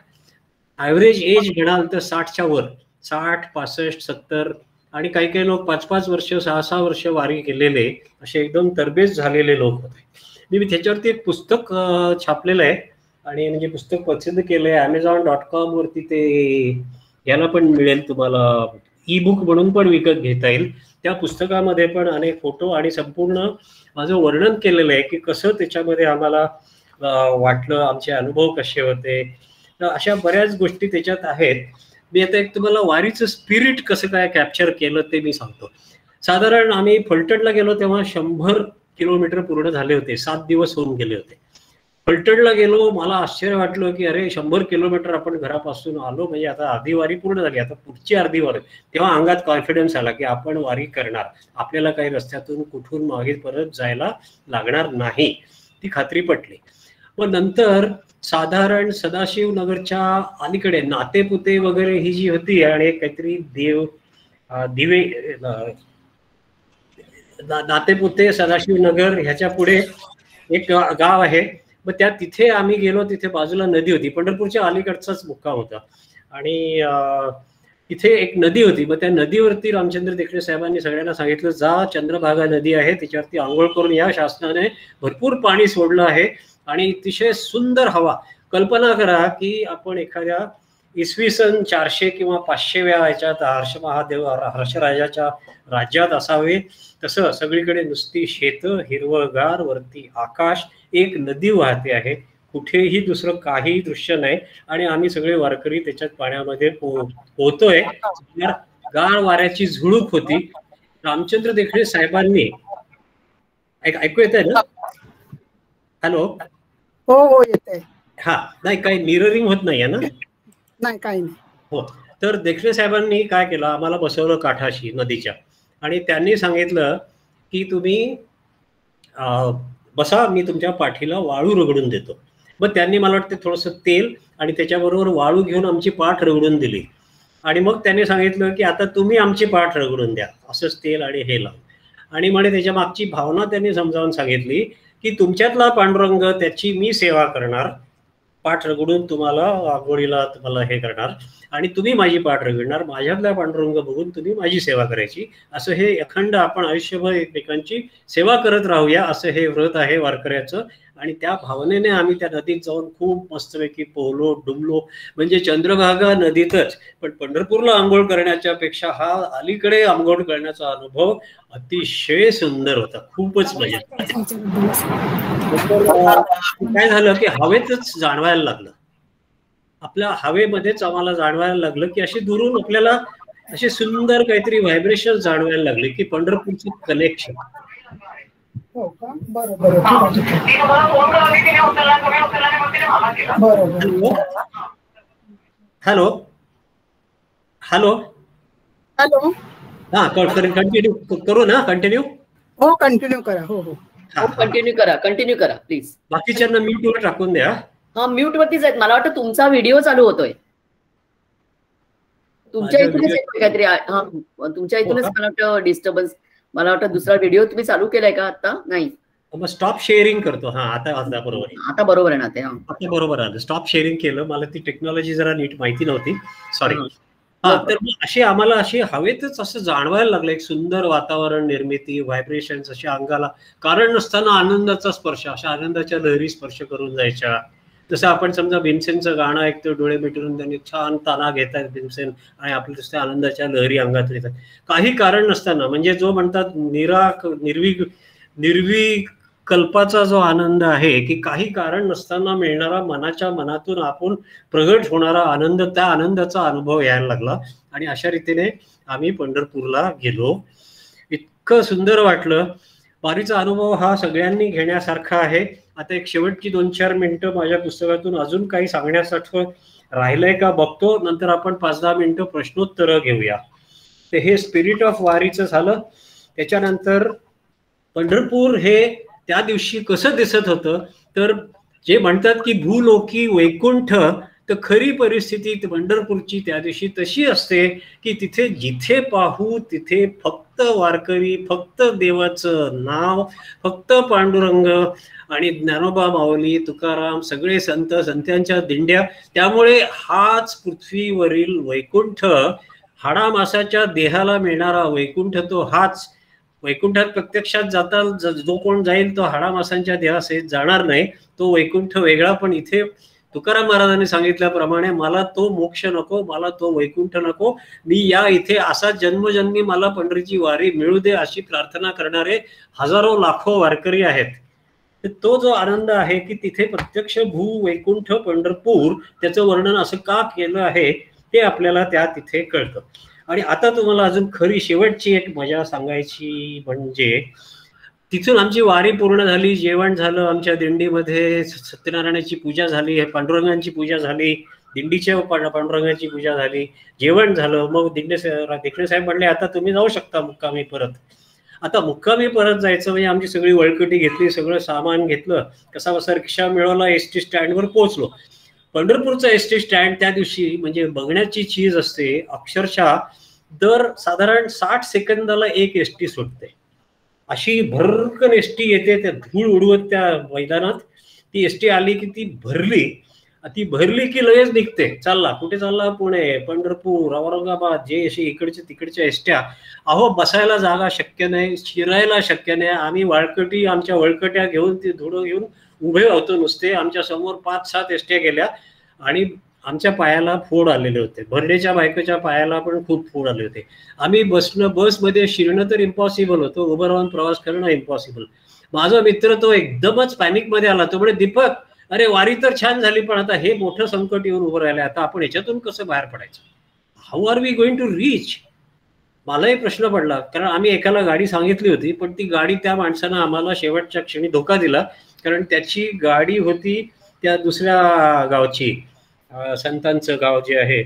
ॲव्हरेज एज म्हणाल तर 60च्या वर, 60, 65, 70 आणि काही काही लोक 5-5 वर्ष, 6-6 वर्ष वारी केलेले असे एकदम तरबेज झालेले लोक होते. मी त्याच्यावरती एक पुस्तक छापलेलं आहे आणि म्हणजे पुस्तक प्रसिद्ध केलंय Amazon.com वरती. ते याला पण मिळेल तुम्हाला, ई बुक म्हणून पण विकत घेता येईल. त्या पुस्तकामध्ये पण अनेक फोटो आणि संपूर्ण माझं वर्णन केलेलं आहे की कसं त्याच्यामध्ये आम्हाला वाटलं, आमचे अनुभव कसे होते. तर अशा बऱ्याच गोष्टी त्याच्यात आहेत. मी आता एक तुम्हाला वारीचं स्पिरिट कसं काय कॅप्चर केलं ते मी सांगतो. साधारण आम्ही फलटणला गेलो तेव्हा 100 किलोमीटर पूर्ण झाले होते, 7 दिवस होऊन गेले होते. फलटणला गेलो, मला आश्चर्य वाटलं की अरे 100 किलोमीटर आपण घरापासून आलो, म्हणजे आता अर्धी वारी पूर्ण झाली, आता पुढची अर्धी वारी. तेव्हा अंगात कॉन्फिडन्स आला की आपण वारी करणार, आपल्याला काही रस्त्यातून कुठून मागे परत जायला लागणार नाही, ती खात्री पटली. पण नंतर साधारण सदाशिव नगरच्या अलीकडे नातेपुते वगैरे ही जी होती आणि काहीतरी दिवे नातेपुते सदाशिव नगर ह्याच्या पुढे एक गाव आहे. मग त्या तिथे आम्ही गेलो, तिथे बाजूला नदी होती, पंढरपूरच्या अलीकडचाच मुक्काम होता आणि तिथे एक नदी होती. मग त्या नदीवरती रामचंद्र देखणे साहेबांनी सगळ्यांना सांगितलं, जा चंद्रभागा नदी आहे त्याच्यावरती आंघोळ करून या, शासनाने भरपूर पाणी सोडलं आहे आणि अतिशय सुंदर हवा. कल्पना करा की आपण एखाद्या इसवी सन 400 किंवा 500व्या ह्याच्यात हर्षराजाच्या राज्यात असावे, तसं सगळीकडे नुसती शेत, हिरवळगार, वरती आकाश, एक नदी वाहते आहे, कुठेही दुसरं काही दृश्य नाही आणि आम्ही सगळे वारकरी त्याच्यात पाण्यामध्ये पोहतोय. गार वाऱ्याची झुळूक होती. रामचंद्र देखणे साहेबांनी ऐकू येत आहे ना? हॅलो, हो हो येत आहे. हा, नाही काही मिररिंग होत नाहीये ना? नाही, काही नाही. हो, तर देखणे साहेबांनी काय केलं, आम्हाला बसवलं काठाशी नदीच्या आणि त्यांनी सांगितलं की तुम्ही बसा, मी तुमच्या पाठीला वाळू रगडून देतो. मग त्यांनी मला वाटतं थोडंसं तेल आणि त्याच्याबरोबर वाळू घेऊन आमची पाठ रगडून दिली आणि मग त्यांनी सांगितलं की आता तुम्ही आमची पाठ रगडून द्या, असंच तेल आणि हे लावून. आणि म्हणे त्याच्या मागची भावना त्यांनी समजावून सांगितली की तुमच्यातला पांडुरंग, त्याची मी सेवा करणार, पाठ रगडून तुम्हाला आंघोळीला तुम्हाला हे करणार आणि तुम्ही माझी पाठ रगडणार, माझ्यातला पांडुरंग बघून तुम्ही माझी सेवा करायची. असं हे अखंड आपण आयुष्यभर एकमेकांची सेवा करत राहूया, असं हे व्रत आहे वारकऱ्याचं. आणि त्या भावनेने आम्ही त्या नदीत जाऊन खूप मस्तपैकी पोहलो, डुंबलो, म्हणजे चंद्रभागा नदीतच. पण पंढरपूरला आंघोळ करण्याच्या पेक्षा हा अलीकडे आंघोळ करण्याचा अनुभव अतिशय सुंदर होता, खूपच मजा. काय झालं की हवेतच जाणवायला लागलं, आपल्या हवेमध्येच आम्हाला जाणवायला लागलं की अशी दुरून आपल्याला असे सुंदर काहीतरी व्हायब्रेशन जाणवायला लागले की पंढरपूरचं कनेक्शन. हॅलो हॅलो हॅलो, हा, कंटिन्यू करू ना? कंटिन्यू, हो कंटिन्यू करा. हो हो, कंटिन्यू करा प्लीज. बाकीच्यांना म्यूट वर टाकून द्या. हा, म्यूट वरतीच आहेत. मला वाटतं तुमचा व्हिडिओ चालू होतोय, तुमच्या इथूनच येतोय काहीतरी. हा, तुमच्या इथूनच मला वाटतं डिस्टर्बन्स. मला वाटतं दुसरा व्हिडिओ तुम्ही चालू केलाय का आता? नाही, मग स्टॉप शेअरिंग करतो. हा, आता बरोबर आहे, आता बरोबर आहे ना ते? आता बरोबर आलं. स्टॉप शेअरिंग केलं, मला ती टेक्नॉलॉजी जरा नीट माहिती नव्हती, सॉरी. हा, तर अशी आम्हाला अशी हवेतच असं जाणवायला लागलं, एक सुंदर वातावरण निर्मिती, व्हायब्रेशन्स अशा अंगाला कारण नसताना आनंदाचा स्पर्श, अशा आनंदाच्या लहरी स्पर्श करून जायच्या. जसं आपण समजा भीमसेनचं गाणं ऐकतो, डोळे मिटून त्यांनी छान ताना घेतात भीमसेन आणि आपल्या नुसत्या आनंदाच्या लहरी अंगात येतात, काही कारण नसताना. म्हणजे जो म्हणतात निर्विकल्पाचा जो आनंद आहे की काही कारण नसताना मिळणारा, मनाच्या मनातून आपण प्रगट होणारा आनंद, त्या आनंदाचा अनुभव यायला लागला. आणि अशा रीतीने आम्ही पंढरपूरला गेलो. इतकं सुंदर वाटलं. वारीचा अनुभव हा सगळ्यांनी घेण्यासारखा आहे. आता एक शेवटची 2-4 मिनिटं माझ्या पुस्तकातून अजून काही सांगण्यासाठी राहिलंय का बघतो, नंतर आपण 5-10 मिनिटं प्रश्नोत्तर घेऊया. तर हे स्पिरिट ऑफ वारीचं झालं. त्याच्यानंतर पंढरपूर हे त्या दिवशी कसं दिसत होतं, तर जे म्हणतात की भूलोकी वैकुंठ, तर खरी परिस्थिती पंढरपूरची त्या दिवशी तशी असते की तिथे जिथे पाहू तिथे फक्त वारकरी, फक्त देवाचं नाव, फक्त पांडुरंग आणि ज्ञानोबा माऊली, तुकाराम, सगळे संत, संतांच्या दिंड्या. त्यामुळे हाच पृथ्वीवरील वैकुंठ, हाडामासाच्या देहाला मिळणारा वैकुंठ तो हाच. वैकुंठात प्रत्यक्षात जाता जो कोण जाईल तो हाडामासांच्या देहासहित जाणार नाही, तो वैकुंठ वेगळा. पण इथे तुकाराम महाराजांनी सांगितल्याप्रमाणे मला तो मोक्ष नको, मला तो वैकुंठ नको, मी या इथे असा जन्मजन्मी मला पंढरीची वारी मिळू दे अशी प्रार्थना करणारे हजारो लाखो वारकरी आहेत. तो जो आनंद आहे की तिथे प्रत्यक्ष भू वैकुंठ पंढरपूर, त्याचं वर्णन असं का केलं आहे ते आपल्याला त्या तिथे कळतं. आणि आता तुम्हाला अजून खरी शेवटची एक मजा सांगायची म्हणजे तिथून आमची वारी पूर्ण झाली, जेवण झालं, आमच्या दिंडीमध्ये सत्यनारायणाची पूजा झाली, पांडुरंगांची पूजा झाली, दिंडीच्या पांडुरंगाची पूजा झाली, जेवण झालं. मग देखणे साहेब म्हणले आता तुम्ही जाऊ शकता मुक्कामी परत. आता मुक्कामी परत जायचं म्हणजे आमची सगळी वळकटी घेतली, सगळं सामान घेतलं, कसा बसा रिक्षा मिळवला, एसटी स्टँडवर पोहोचलो. पंढरपूरचा एसटी स्टँड त्या दिवशी म्हणजे बघण्याची चीज असते. अक्षरशः दर साधारण 60 सेकंदाला एक एसटी सुटते. अशी भरकन एसटी येते, त्या धूळ उडवत त्या मैदानात. ती एसटी आली की ती भरली की लगेच निघते. चालला कुठे चालला? पुणे, पंढरपूर, औरंगाबाद, जे अशी इकडच्या तिकडच्या एसट्या. अहो बसायला जागा शक्य नाही, शिरायला शक्य नाही. आम्ही वाळकटी आमच्या वळकट्या घेऊन ती धुळं घेऊन उभे होतो नुसते. आमच्या समोर 5-7 एसट्या गेल्या आणि आमच्या पायाला फोड आलेले होते. भरडेच्या बायकोच्या पायाला पण खूप फोड आले होते. आम्ही बसमध्ये शिरणं तर इम्पॉसिबल होतं, उभं राहून प्रवास करणं इम्पॉसिबल. माझा मित्र तो एकदमच पॅनिकमध्ये आला. तो म्हणजे दीपक, अरे वारी तर छान झाली पण आता हे मोठं संकट येऊन उभं राहिलं, आता आपण याच्यातून कसं बाहेर पडायचं? How are we going to reach? मलाही प्रश्न पडला, कारण आम्ही एकाला गाडी सांगितली होती पण ती गाडी त्या माणसानं आम्हाला शेवटच्या क्षणी धोका दिला, कारण त्याची गाडी होती त्या दुसऱ्या गावची, संतांचं गाव जे आहे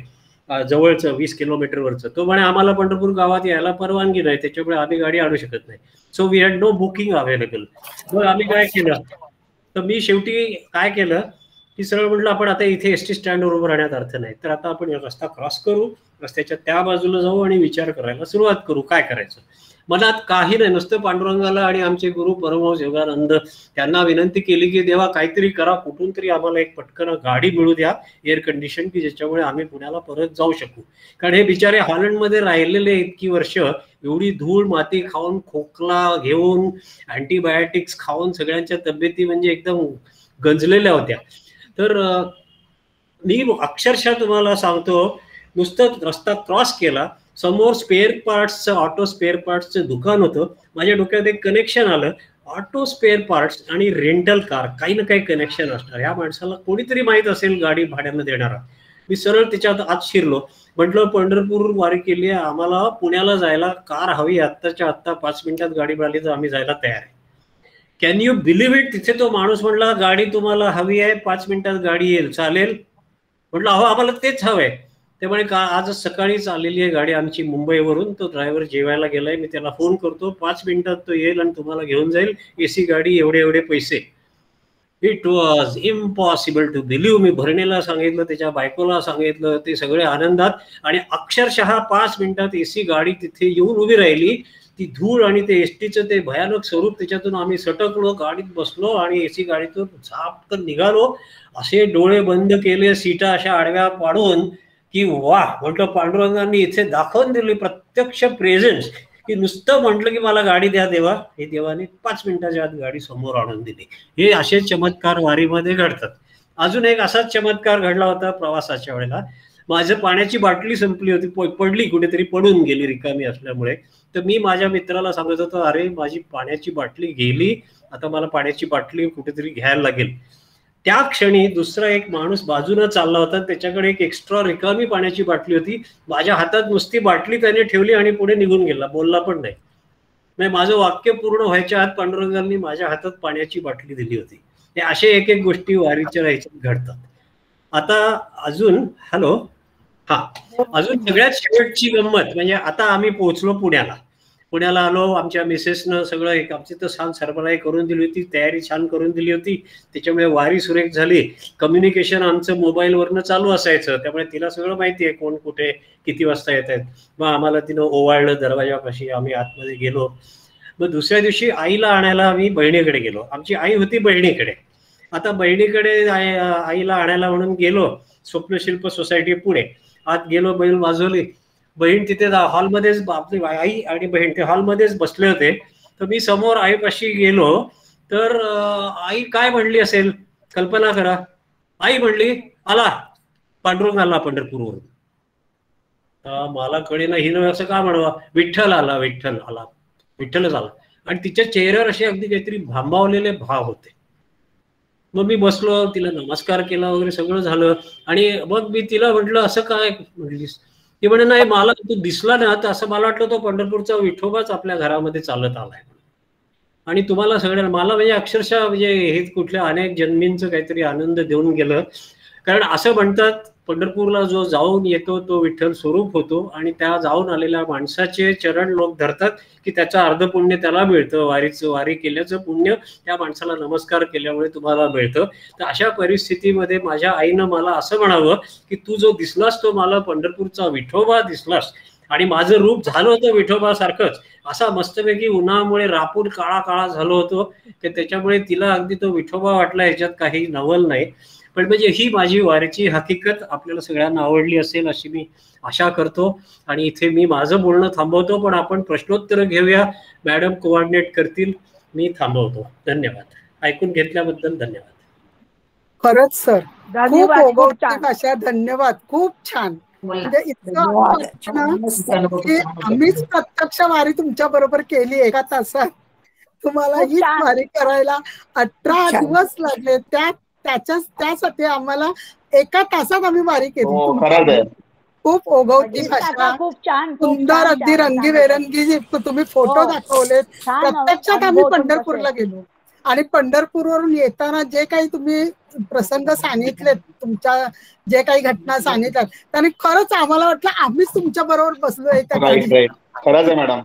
जवळचं 20 किलोमीटरवरचं. तो म्हणे आम्हाला पंढरपूर गावात यायला परवानगी नाही, त्याच्यामुळे आम्ही गाडी आणू शकत नाही. So we had no booking available. मग आम्ही काय केलं, तर मी शेवटी काय केलं की सरळ म्हटलं आपण आता इथे एसटी स्टँडवर उभं राहण्यात अर्थ नाही, तर आता आपण रस्ता क्रॉस करू, रस्त्याच्या त्या बाजूला जाऊ आणि विचार करायला सुरुवात करू काय करायचं. मनात काही नाही, नुसतं पांडुरंगाला आणि आमचे गुरु परमहंस योगानंद त्यांना विनंती केली की देवा काहीतरी करा, कुठून तरी आम्हाला एक पटकन गाडी मिळू द्या एअर कंडिशन, की ज्याच्यामुळे आम्ही पुण्याला परत जाऊ शकू. कारण हे बिचारे हॉलंडमध्ये राहिलेले इतकी वर्ष, एवढी धूळ माती खाऊन, खोकला घेऊन, अँटीबायोटिक्स खाऊन सगळ्यांच्या तब्येती म्हणजे एकदम गंजलेल्या होत्या. तर मी अक्षरशः तुम्हाला सांगतो, नुसतं रस्ता क्रॉस केला, समोर स्पेअर पार्ट्सचं, ऑटो स्पेअर पार्ट्सचं दुकान होतं. माझ्या डोक्यात एक कनेक्शन आलं, ऑटो स्पेअर पार्ट्स आणि रेंटल कार, काही ना काही कनेक्शन असणार. या माणसाला कोणीतरी माहीत असेल गाडी भाड्यानं देणारा. मी सरळ त्याच्यात आत शिरलो. म्हटलं पंढरपूर वारी केली आहे, आम्हाला पुण्याला जायला कार हवी, आत्ताच्या आत्ता 5 मिनिटात गाडी मिळाली तर आम्ही जायला तयार आहे. Can you believe it? तिथे तो माणूस म्हणला गाडी तुम्हाला हवी आहे, 5 मिनिटात गाडी येईल, चालेल? म्हटलं अहो आम्हाला तेच हवंय. ते म्हणे का आजच सकाळीच आलेली आहे गाडी आमची मुंबईवरून, तो ड्रायव्हर जेवायला गेलाय, मी त्याला फोन करतो, 5 मिनिटात तो येईल आणि तुम्हाला घेऊन जाईल, एसी गाडी, एवढे एवढे पैसे. It was impossible to believe. मी भरणेला सांगितलं, त्याच्या बायकोला सांगितलं, ते सगळे आनंदात. आणि अक्षरशः 5 मिनिटात एसी गाडी तिथे येऊन उभी राहिली. ती धूळ आणि ते एसटीचं ते भयानक स्वरूप, त्याच्यातून आम्ही सटकलो, गाडीत बसलो आणि एसी गाडीतून झापकन निघालो. असे डोळे बंद केले, सीटा अशा आडव्या पाडून की वा, म्हटलं पांडुरंगांनी इथे दाखवून दिली प्रत्यक्ष प्रेझेन्स, की नुसतं म्हटलं की मला गाडी द्या देवा, हे देवाने 5 मिनिटाच्या आत गाडी समोर आणून दिली. हे असे चमत्कार वारीमध्ये घडतात. अजून एक असाच चमत्कार घडला होता प्रवासाच्या वेळेला. माझं पाण्याची बाटली संपली होती, पडली कुठेतरी, पडून गेली रिकामी असल्यामुळे. तर मी माझ्या मित्राला सांगत होतो, अरे माझी पाण्याची बाटली गेली, आता मला पाण्याची बाटली कुठेतरी घ्यायला लागेल. त्या क्षणी दुसरा एक माणूस बाजूने चालला होता, त्याच्याकडे एक एक्स्ट्रा रिकामी पाण्याची बाटली होती. माझ्या हातात नुसती बाटली त्याने ठेवली आणि पुढे निघून गेला, बोलला पण नाही. माझं वाक्य पूर्ण व्हायच्या आत पांडुरंगांनी माझ्या हातात पाण्याची बाटली दिली होती. हे असे एक एक गोष्टी वारीच्या ह्याच्यात घडतात. आता अजून अजून सगळ्यात शेवटची गंमत म्हणजे आता आम्ही पोहोचलो पुण्याला पुण्याला आलो, आमच्या मिसेसनं सगळं एक आमची तर छान सरबराई करून दिली होती, तयारी छान करून दिली होती, त्याच्यामुळे वारी सुरेख झाली. कम्युनिकेशन आमचं मोबाईलवरनं चालू असायचं, त्यामुळे तिला सगळं माहिती आहे कोण कुठे किती वाजता येत आहेत. मग आम्हाला तिनं ओवाळलं दरवाजापाशी, आम्ही आतमध्ये गेलो. मग दुसऱ्या दिवशी आईला आणायला आम्ही बहिणीकडे गेलो. आमची आई होती बहिणीकडे. आता बहिणीकडे आईला आणायला म्हणून गेलो, स्वप्नशिल्प सोसायटी पुणे. आत गेलो, बैल वाजवली, बहीण तिथे हॉलमध्येच, आपली आई आणि बहीण ते हॉलमध्येच बसले होते. तर मी समोर आईपाशी गेलो, तर आई काय म्हणली असेल कल्पना करा. आई म्हणली, आला पांडुरंग आला पंढरपूरवरून. मला कळेना हिनं असं का म्हणावा, विठ्ठल आला, विठ्ठल आला, विठ्ठलच आला. आणि तिच्या चेहऱ्यावर असे अगदी काहीतरी भांबावलेले भाव होते. मग मी बसलो, तिला नमस्कार केला वगैरे सगळं झालं. आणि मग मी तिला म्हटलं, असं काय म्हटलीस? ती म्हणे, नाही मला तू दिसला ना तर असं मला वाटलं तो पंढरपूरचा विठोबाच आपल्या घरामध्ये चालत आलाय. आणि तुम्हाला सगळ्यांना, मला म्हणजे अक्षरशः म्हणजे हे कुठल्या अनेक जन्मींचं काहीतरी आनंद देऊन गेलं. कारण असं म्हणतात पंढरपूरला जो जाऊन येतो तो विठ्ठल स्वरूप होतो, आणि त्या जाऊन आलेल्या माणसाचे चरण लोक धरतात की त्याचं अर्ध पुण्य त्याला मिळतं. वारी केल्याचं पुण्य त्या माणसाला नमस्कार केल्यामुळे तुम्हाला मिळतं. तर अशा परिस्थितीमध्ये माझ्या आईनं मला असं म्हणावं की तू जो दिसलास तो मला पंढरपूरचा विठोबा दिसलास, आणि माझं रूप झालं होतं विठोबासारखंच. असा मस्तपैकी उन्हामुळे रापून काळा काळा झालो होतो, की त्याच्यामुळे तिला अगदी तो विठोबा वाटला. ह्याच्यात काही नवल नाही. पण म्हणजे ही माझी वारीची हकीकत आपल्याला सगळ्यांना आवडली असेल अशी मी आशा करतो. आणि इथे मी माझं बोलणं थांबवतो, पण आपण प्रश्नोत्तर घेऊया. मॅडम कोऑर्डिनेट करतील, मी थांबवतो. धन्यवाद. ऐकून घेतल्याबद्दल धन्यवाद. खरंच सर, खूप ओघवती भाषा. धन्यवाद, खूप छान. म्हणजे इतकं की आम्हीच प्रत्यक्ष वारी तुमच्या बरोबर केली एका तासात. तुम्हाला ही वारी करायला 18 दिवस लागले. त्यासाठी आम्हाला एका तासात आम्ही वारी केली. खूप ओघवती भाषा, सुंदर, अगदी रंगीबेरंगी तुम्ही फोटो दाखवलेत. प्रत्यक्षात आम्ही पंढरपूरला गेलो, आणि पंढरपूरवरून येताना जे काही तुम्ही प्रसंग सांगितलेत, तुमच्या जे काही घटना सांगितल्यात, त्याने खरंच आम्हाला वाटलं आम्हीच तुमच्या बरोबर बसलोय त्या गाडीत.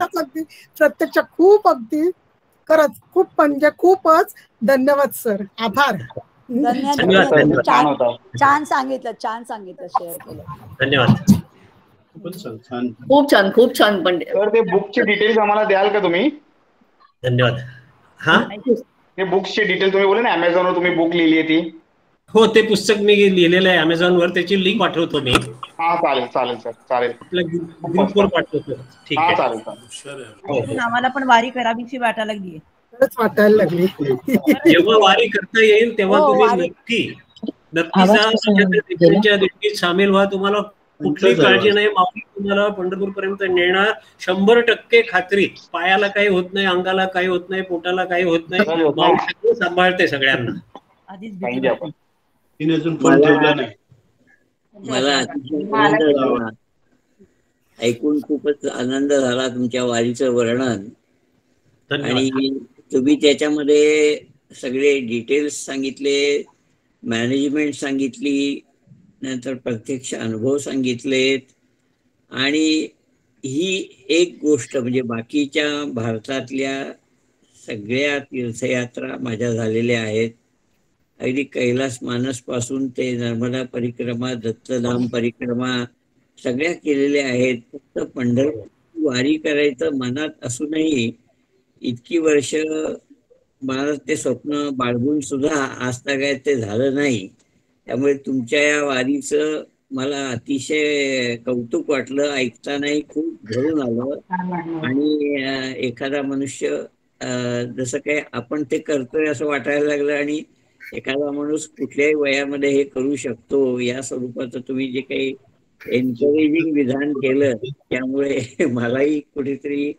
अगदी प्रत्यक्ष खूप, अगदी खरंच खूप, म्हणजे खूपच धन्यवाद सर. आभार. छान सांगितलं, छान सांगितलं, शेअर केलं. धन्यवाद. खूप छान, खूप छान. पण ते बुकचे डिटेल्स आम्हाला द्याल का तुम्ही? धन्यवाद. हा, ते बुक्सचे डिटेल तुम्ही बोले ना, अमेझॉनवर तुम्ही बुक लिहिली आहे ती. हो, ते पुस्तक मी लिहिलेलं आहे अमेझॉनवर, त्याची लिंक पाठवतो मी. हा चालेल चालेल सर, चालेल. आपल्या ग्रुपवर पाठवतो. ठीक आहे, चालेल चालेल. आम्हाला पण वारी करावीशी वाटायला लागली. जेव्हा वारी करता येईल तेव्हा तुम्ही नक्की सामील व्हा. तुम्हाला कुठलीही काळजी नाही. माऊली तुम्हाला पंढरपूर पर्यंत नेणार 100% खात्री. पायाला काही होत नाही, अंगाला काही होत नाही, पोटाला काही होत नाही. माऊली सांभाळते सगळ्यांना. मला ऐकून खूपच आनंद झाला तुमच्या वारीचं वर्णन. आणि तुम्ही त्याच्यामध्ये सगळे डिटेल्स सांगितले, मॅनेजमेंट सांगितली, नंतर प्रत्यक्ष अनुभव सांगितलेत. आणि ही एक गोष्ट म्हणजे बाकीच्या भारतातल्या सगळ्या तीर्थयात्रा माझ्या झालेल्या आहेत. अगदी कैलास मानस पासून ते नर्मदा परिक्रमा, दत्तधाम परिक्रमा सगळ्या केलेल्या आहेत. फक्त पंढरपूर वारी करायचं मनात असूनही इतकी वर्ष मला ते स्वप्न बाळगून सुद्धा आजतागायत ते झालं नाही. त्यामुळे तुमच्या या वारीचं मला अतिशय कौतुक वाटलं. ऐकतानाही खूप घडून आलं. आणि एखादा मनुष्य जसं काय आपण ते करतोय असं वाटायला लागलं, आणि एखादा माणूस कुठल्याही वयामध्ये हे करू शकतो या स्वरूपाचं तुम्ही जे काही एनकरेजिंग विधान केलं, त्यामुळे मलाही कुठेतरी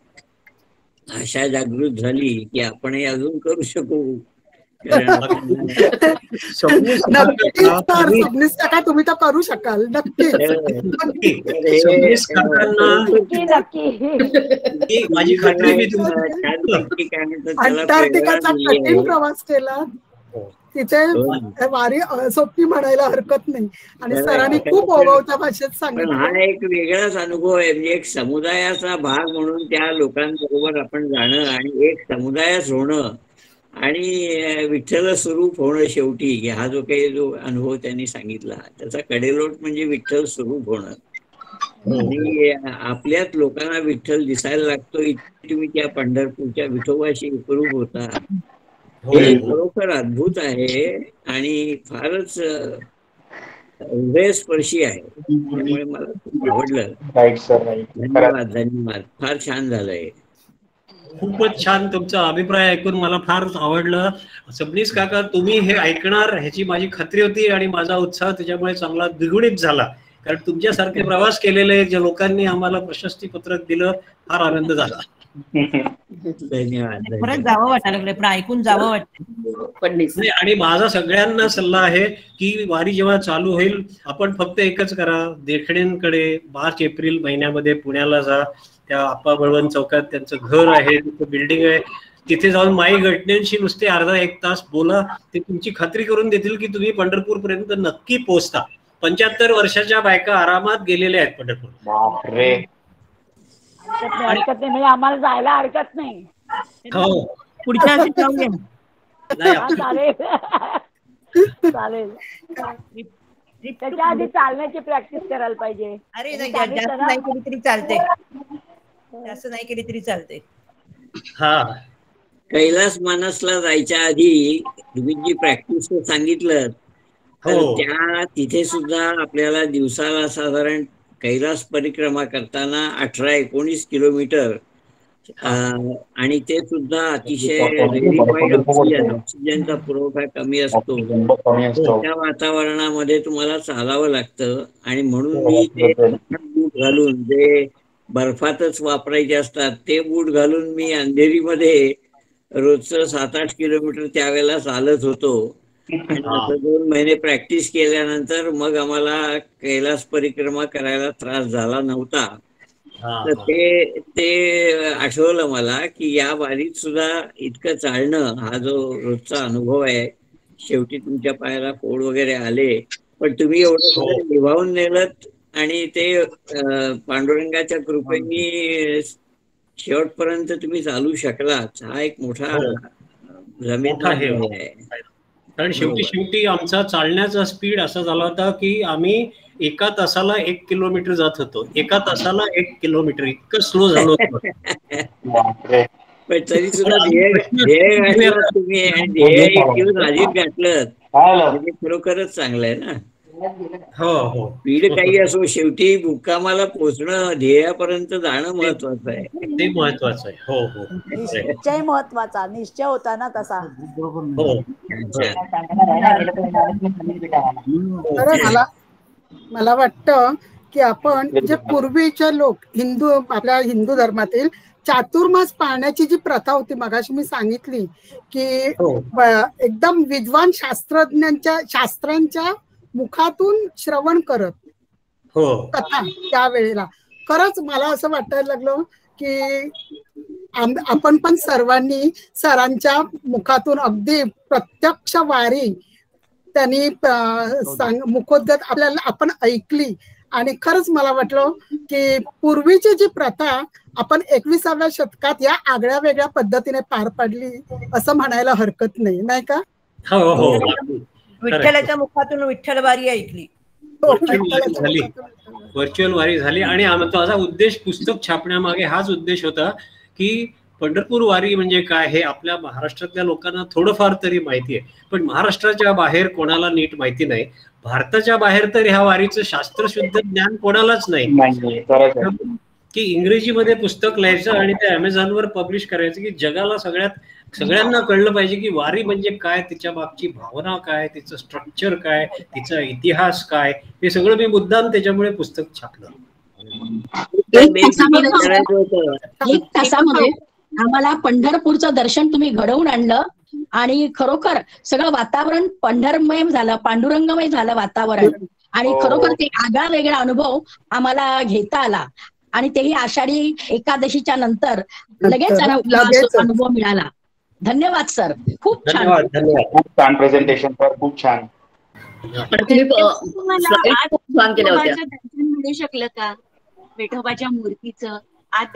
आशा जागृत झाली की आपणही अजून करू शकू. तुम्ही तर करू शकाल नक्की. माझी खात्री, अंटार्क्टिकाचा कठीण प्रवास केला. तिथे वारी सोपी म्हणायला हरकत नाही आणि सरांनी खूप ओघवत्या भाषेत सांगितलं. हा एक वेगळाच अनुभव आहे. म्हणजे एक समुदायाचा भाग म्हणून त्या लोकांबरोबर आपण जाणं आणि एक समुदायाच होणं आणि विठ्ठल स्वरूप होणं शेवटी, हा जो अनुभव त्यांनी सांगितला त्याचा कडेलोट म्हणजे विठ्ठल स्वरूप होणं. आणि आपल्याच लोकांना विठ्ठल दिसायला लागतो इतकी तुम्ही त्या पंढरपूरच्या विठोबाशी एकरूप होता. हे खरोखर अद्भुत आहे आणि फारच हृदयस्पर्शी आहे. त्यामुळे मला खूप आवडलं. धन्यवाद धन्यवाद. फार छान झालंय. खूपच छान. तुमचा अभिप्राय ऐकून मला फार आवडलं. सबनीस काका, तुम्ही हे ऐकणार ह्याची माझी खात्री होती आणि माझा उत्साह त्याच्यामुळे चांगला द्विगुणित झाला. कारण तुमच्यासारखे प्रवास केलेले ज्या लोकांनी आम्हाला प्रशस्ती पत्रक दिलं, फार आनंद झाला. धन्यवाद. परत जावं वाटायला लागलं, पण ऐकून जावं वाटतं. आणि माझा सगळ्यांना सल्ला आहे की वारी जेव्हा चालू होईल आपण फक्त एकच करा, देखण्यांकडे मार्च एप्रिल महिन्यामध्ये पुण्याला जा. त्या आप्पा बळवंत चौकात त्यांचं घर आहे, तिथं बिल्डिंग आहे, तिथे जाऊन माई घटनेंशी नुसते अर्धा एक तास बोला. ते तुमची खात्री करून देतील की तुम्ही पंढरपूर पर्यंत नक्की पोहोचता. 75 वर्षाच्या बायका आरामात गेलेल्या आहेत पंढरपूर. बापरे. हरकत नाही, म्हणजे आम्हाला जायला हरकत नाही. हो, पुढच्या वर्षी जाऊया. चालेल चालेल. त्याच्या आधी चालण्याची प्रॅक्टिस करायला पाहिजे. अरे जास्त नाही केली तरी चालते, जास्त नाही केली तरी चालते. हा, कैलास मानसला जायच्या आधी तुम्ही जी प्रॅक्टिस सांगितलं तर त्या तिथे सुद्धा आपल्याला दिवसाला साधारण कैलास परिक्रमा करताना 18-19 किलोमीटर आणि ते सुद्धा अतिशय रेरिफाईड ऑक्सिजनचा पुरवठा कमी असतो. त्या वातावरणामध्ये तुम्हाला चालावं लागतं आणि म्हणून मी ते बूट घालून, जे बर्फातच वापरायचे असतात ते बूट घालून मी अंधेरीमध्ये रोजचं 7-8 किलोमीटर त्यावेळेला चालत होतो. आणि 2 महिने प्रॅक्टिस केल्यानंतर मग आम्हाला कैलास परिक्रमा करायला त्रास झाला नव्हता. तर ते आठवलं मला की या वारीत सुद्धा इतकं चालणं हा जो रोजचा अनुभव आहे. शेवटी तुमच्या पायाला फोड वगैरे आले, पण तुम्ही एवढं निभावून नेलं आणि ते पांडुरंगाच्या कृपेने शेवटपर्यंत तुम्ही चालू शकलात. हा एक मोठा आहे. कारण शेवटी आमचा चालण्याचा स्पीड असा झाला होता की आम्ही 1 तासाला 1 किलोमीटर जात होतो. 1 तासाला 1 किलोमीटर, इतकं स्लो झालो होतो. पण तरी सुद्धा ध्येय गाठलं तुम्ही आणि ध्येय गाठलं, खरोखरच चांगलं आहे ना. हो, स्पीड काही असो, शेवटी मुक्कामाला पोहोचणं, ध्येयापर्यंत जाणं महत्वाचं आहे. ते महत्वाचं आहे. हो हो, निश्चय महत्वाचा, निश्चय होता ना तसा. मला वाटतं की आपण जे पूर्वीचे लोक आपल्या हिंदू धर्मातील चातुर्मास पाळण्याची जी प्रथा होती, मगाशी मी सांगितली की एकदम विद्वान शास्त्रांच्या मुखातून श्रवण करत कथा त्यावेळेला. खरंच मला असं वाटायला लागलं की आपण पण सर्वांनी सरांच्या मुखातून अगदी प्रत्यक्ष वारी त्यांनी मुखोद्गत आपण ऐकली आणि खरंच मला वाटलं की पूर्वीची जी प्रथा आपण 21व्या शतकात या आगळ्या वेगळ्या पद्धतीने पार पाडली असं म्हणायला हरकत नाही, नाही का? हो हो, विठ्ठलाच्या मुखातून विठ्ठल वारी ऐकली, व्हर्च्युअल वारी झाली. आणि माझा उद्देश पुस्तक छापण्यामागे हाच उद्देश होता की पंढरपूर वारी म्हणजे काय हे आपल्या महाराष्ट्रातल्या लोकांना थोडंफार तरी माहिती आहे, पण महाराष्ट्राच्या बाहेर कोणाला नीट माहिती नाही. भारताच्या बाहेर तर ह्या वारीचं शास्त्रशुद्ध ज्ञान कोणालाच नाही की इंग्रजीमध्ये पुस्तक लिहायचं आणि ते अमेझॉनवर पब्लिश करायचं की जगाला सगळ्यांना कळलं पाहिजे की वारी म्हणजे काय, तिच्या मागची भावना काय, तिचं स्ट्रक्चर काय, तिचा इतिहास काय, हे सगळं मी मुद्दाम त्याच्यामुळे पुस्तक छापलं. 1 तासामध्ये आम्हाला पंढरपूरचं दर्शन तुम्ही घडवून आणलं आणि खरोखर सगळं वातावरण पंढरमय झालं, पांडुरंगमय झालं वातावरण. आणि खरोखर ते आगळा वेगळा अनुभव आम्हाला घेता आला आणि तेही आषाढी एकादशीच्या नंतर लगेच अनुभव मिळाला. धन्यवाद सर, खूप छान. धन्यवाद धन्यवाद. खूप छान प्रेझेंटेशन सर, खूप छान. पण तुम्ही slide खूप छान केल्या होत्या. दर्शन मिळू शकलं का विठोबाच्या मूर्तीचं? आज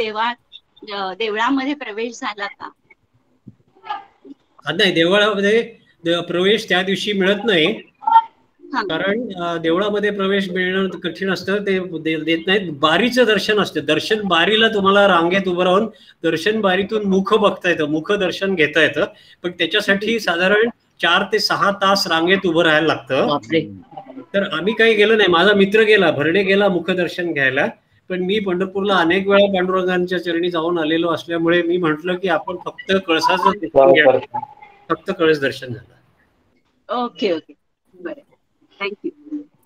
देवळामध्ये प्रवेश झाला का? नाही, देवळामध्ये प्रवेश त्या दिवशी मिळत नाही, कारण देवळामध्ये प्रवेश मिळणं कठीण असतं, ते देत नाहीत. बारीचं दर्शन असतं. दर्शन बारीला तुम्हाला रांगेत उभं राहून दर्शन बारीतून मुख बघता येतं, मुख दर्शन घेता येतं, पण त्याच्यासाठी साधारण 4 ते 6 तास रांगेत उभं राहायला लागतं. तर आम्ही काही गेलो नाही. माझा मित्र गेला, भरणे गेला मुखदर्शन घ्यायला, पण मी पंढरपूरला अनेक वेळा पांडुरंगांच्या चरणी जाऊन आलेलो असल्यामुळे मी म्हंटल की आपण फक्त कळसाचं फक्त कळस दर्शन झालं. ओके ओके, बरं, थँक्यू.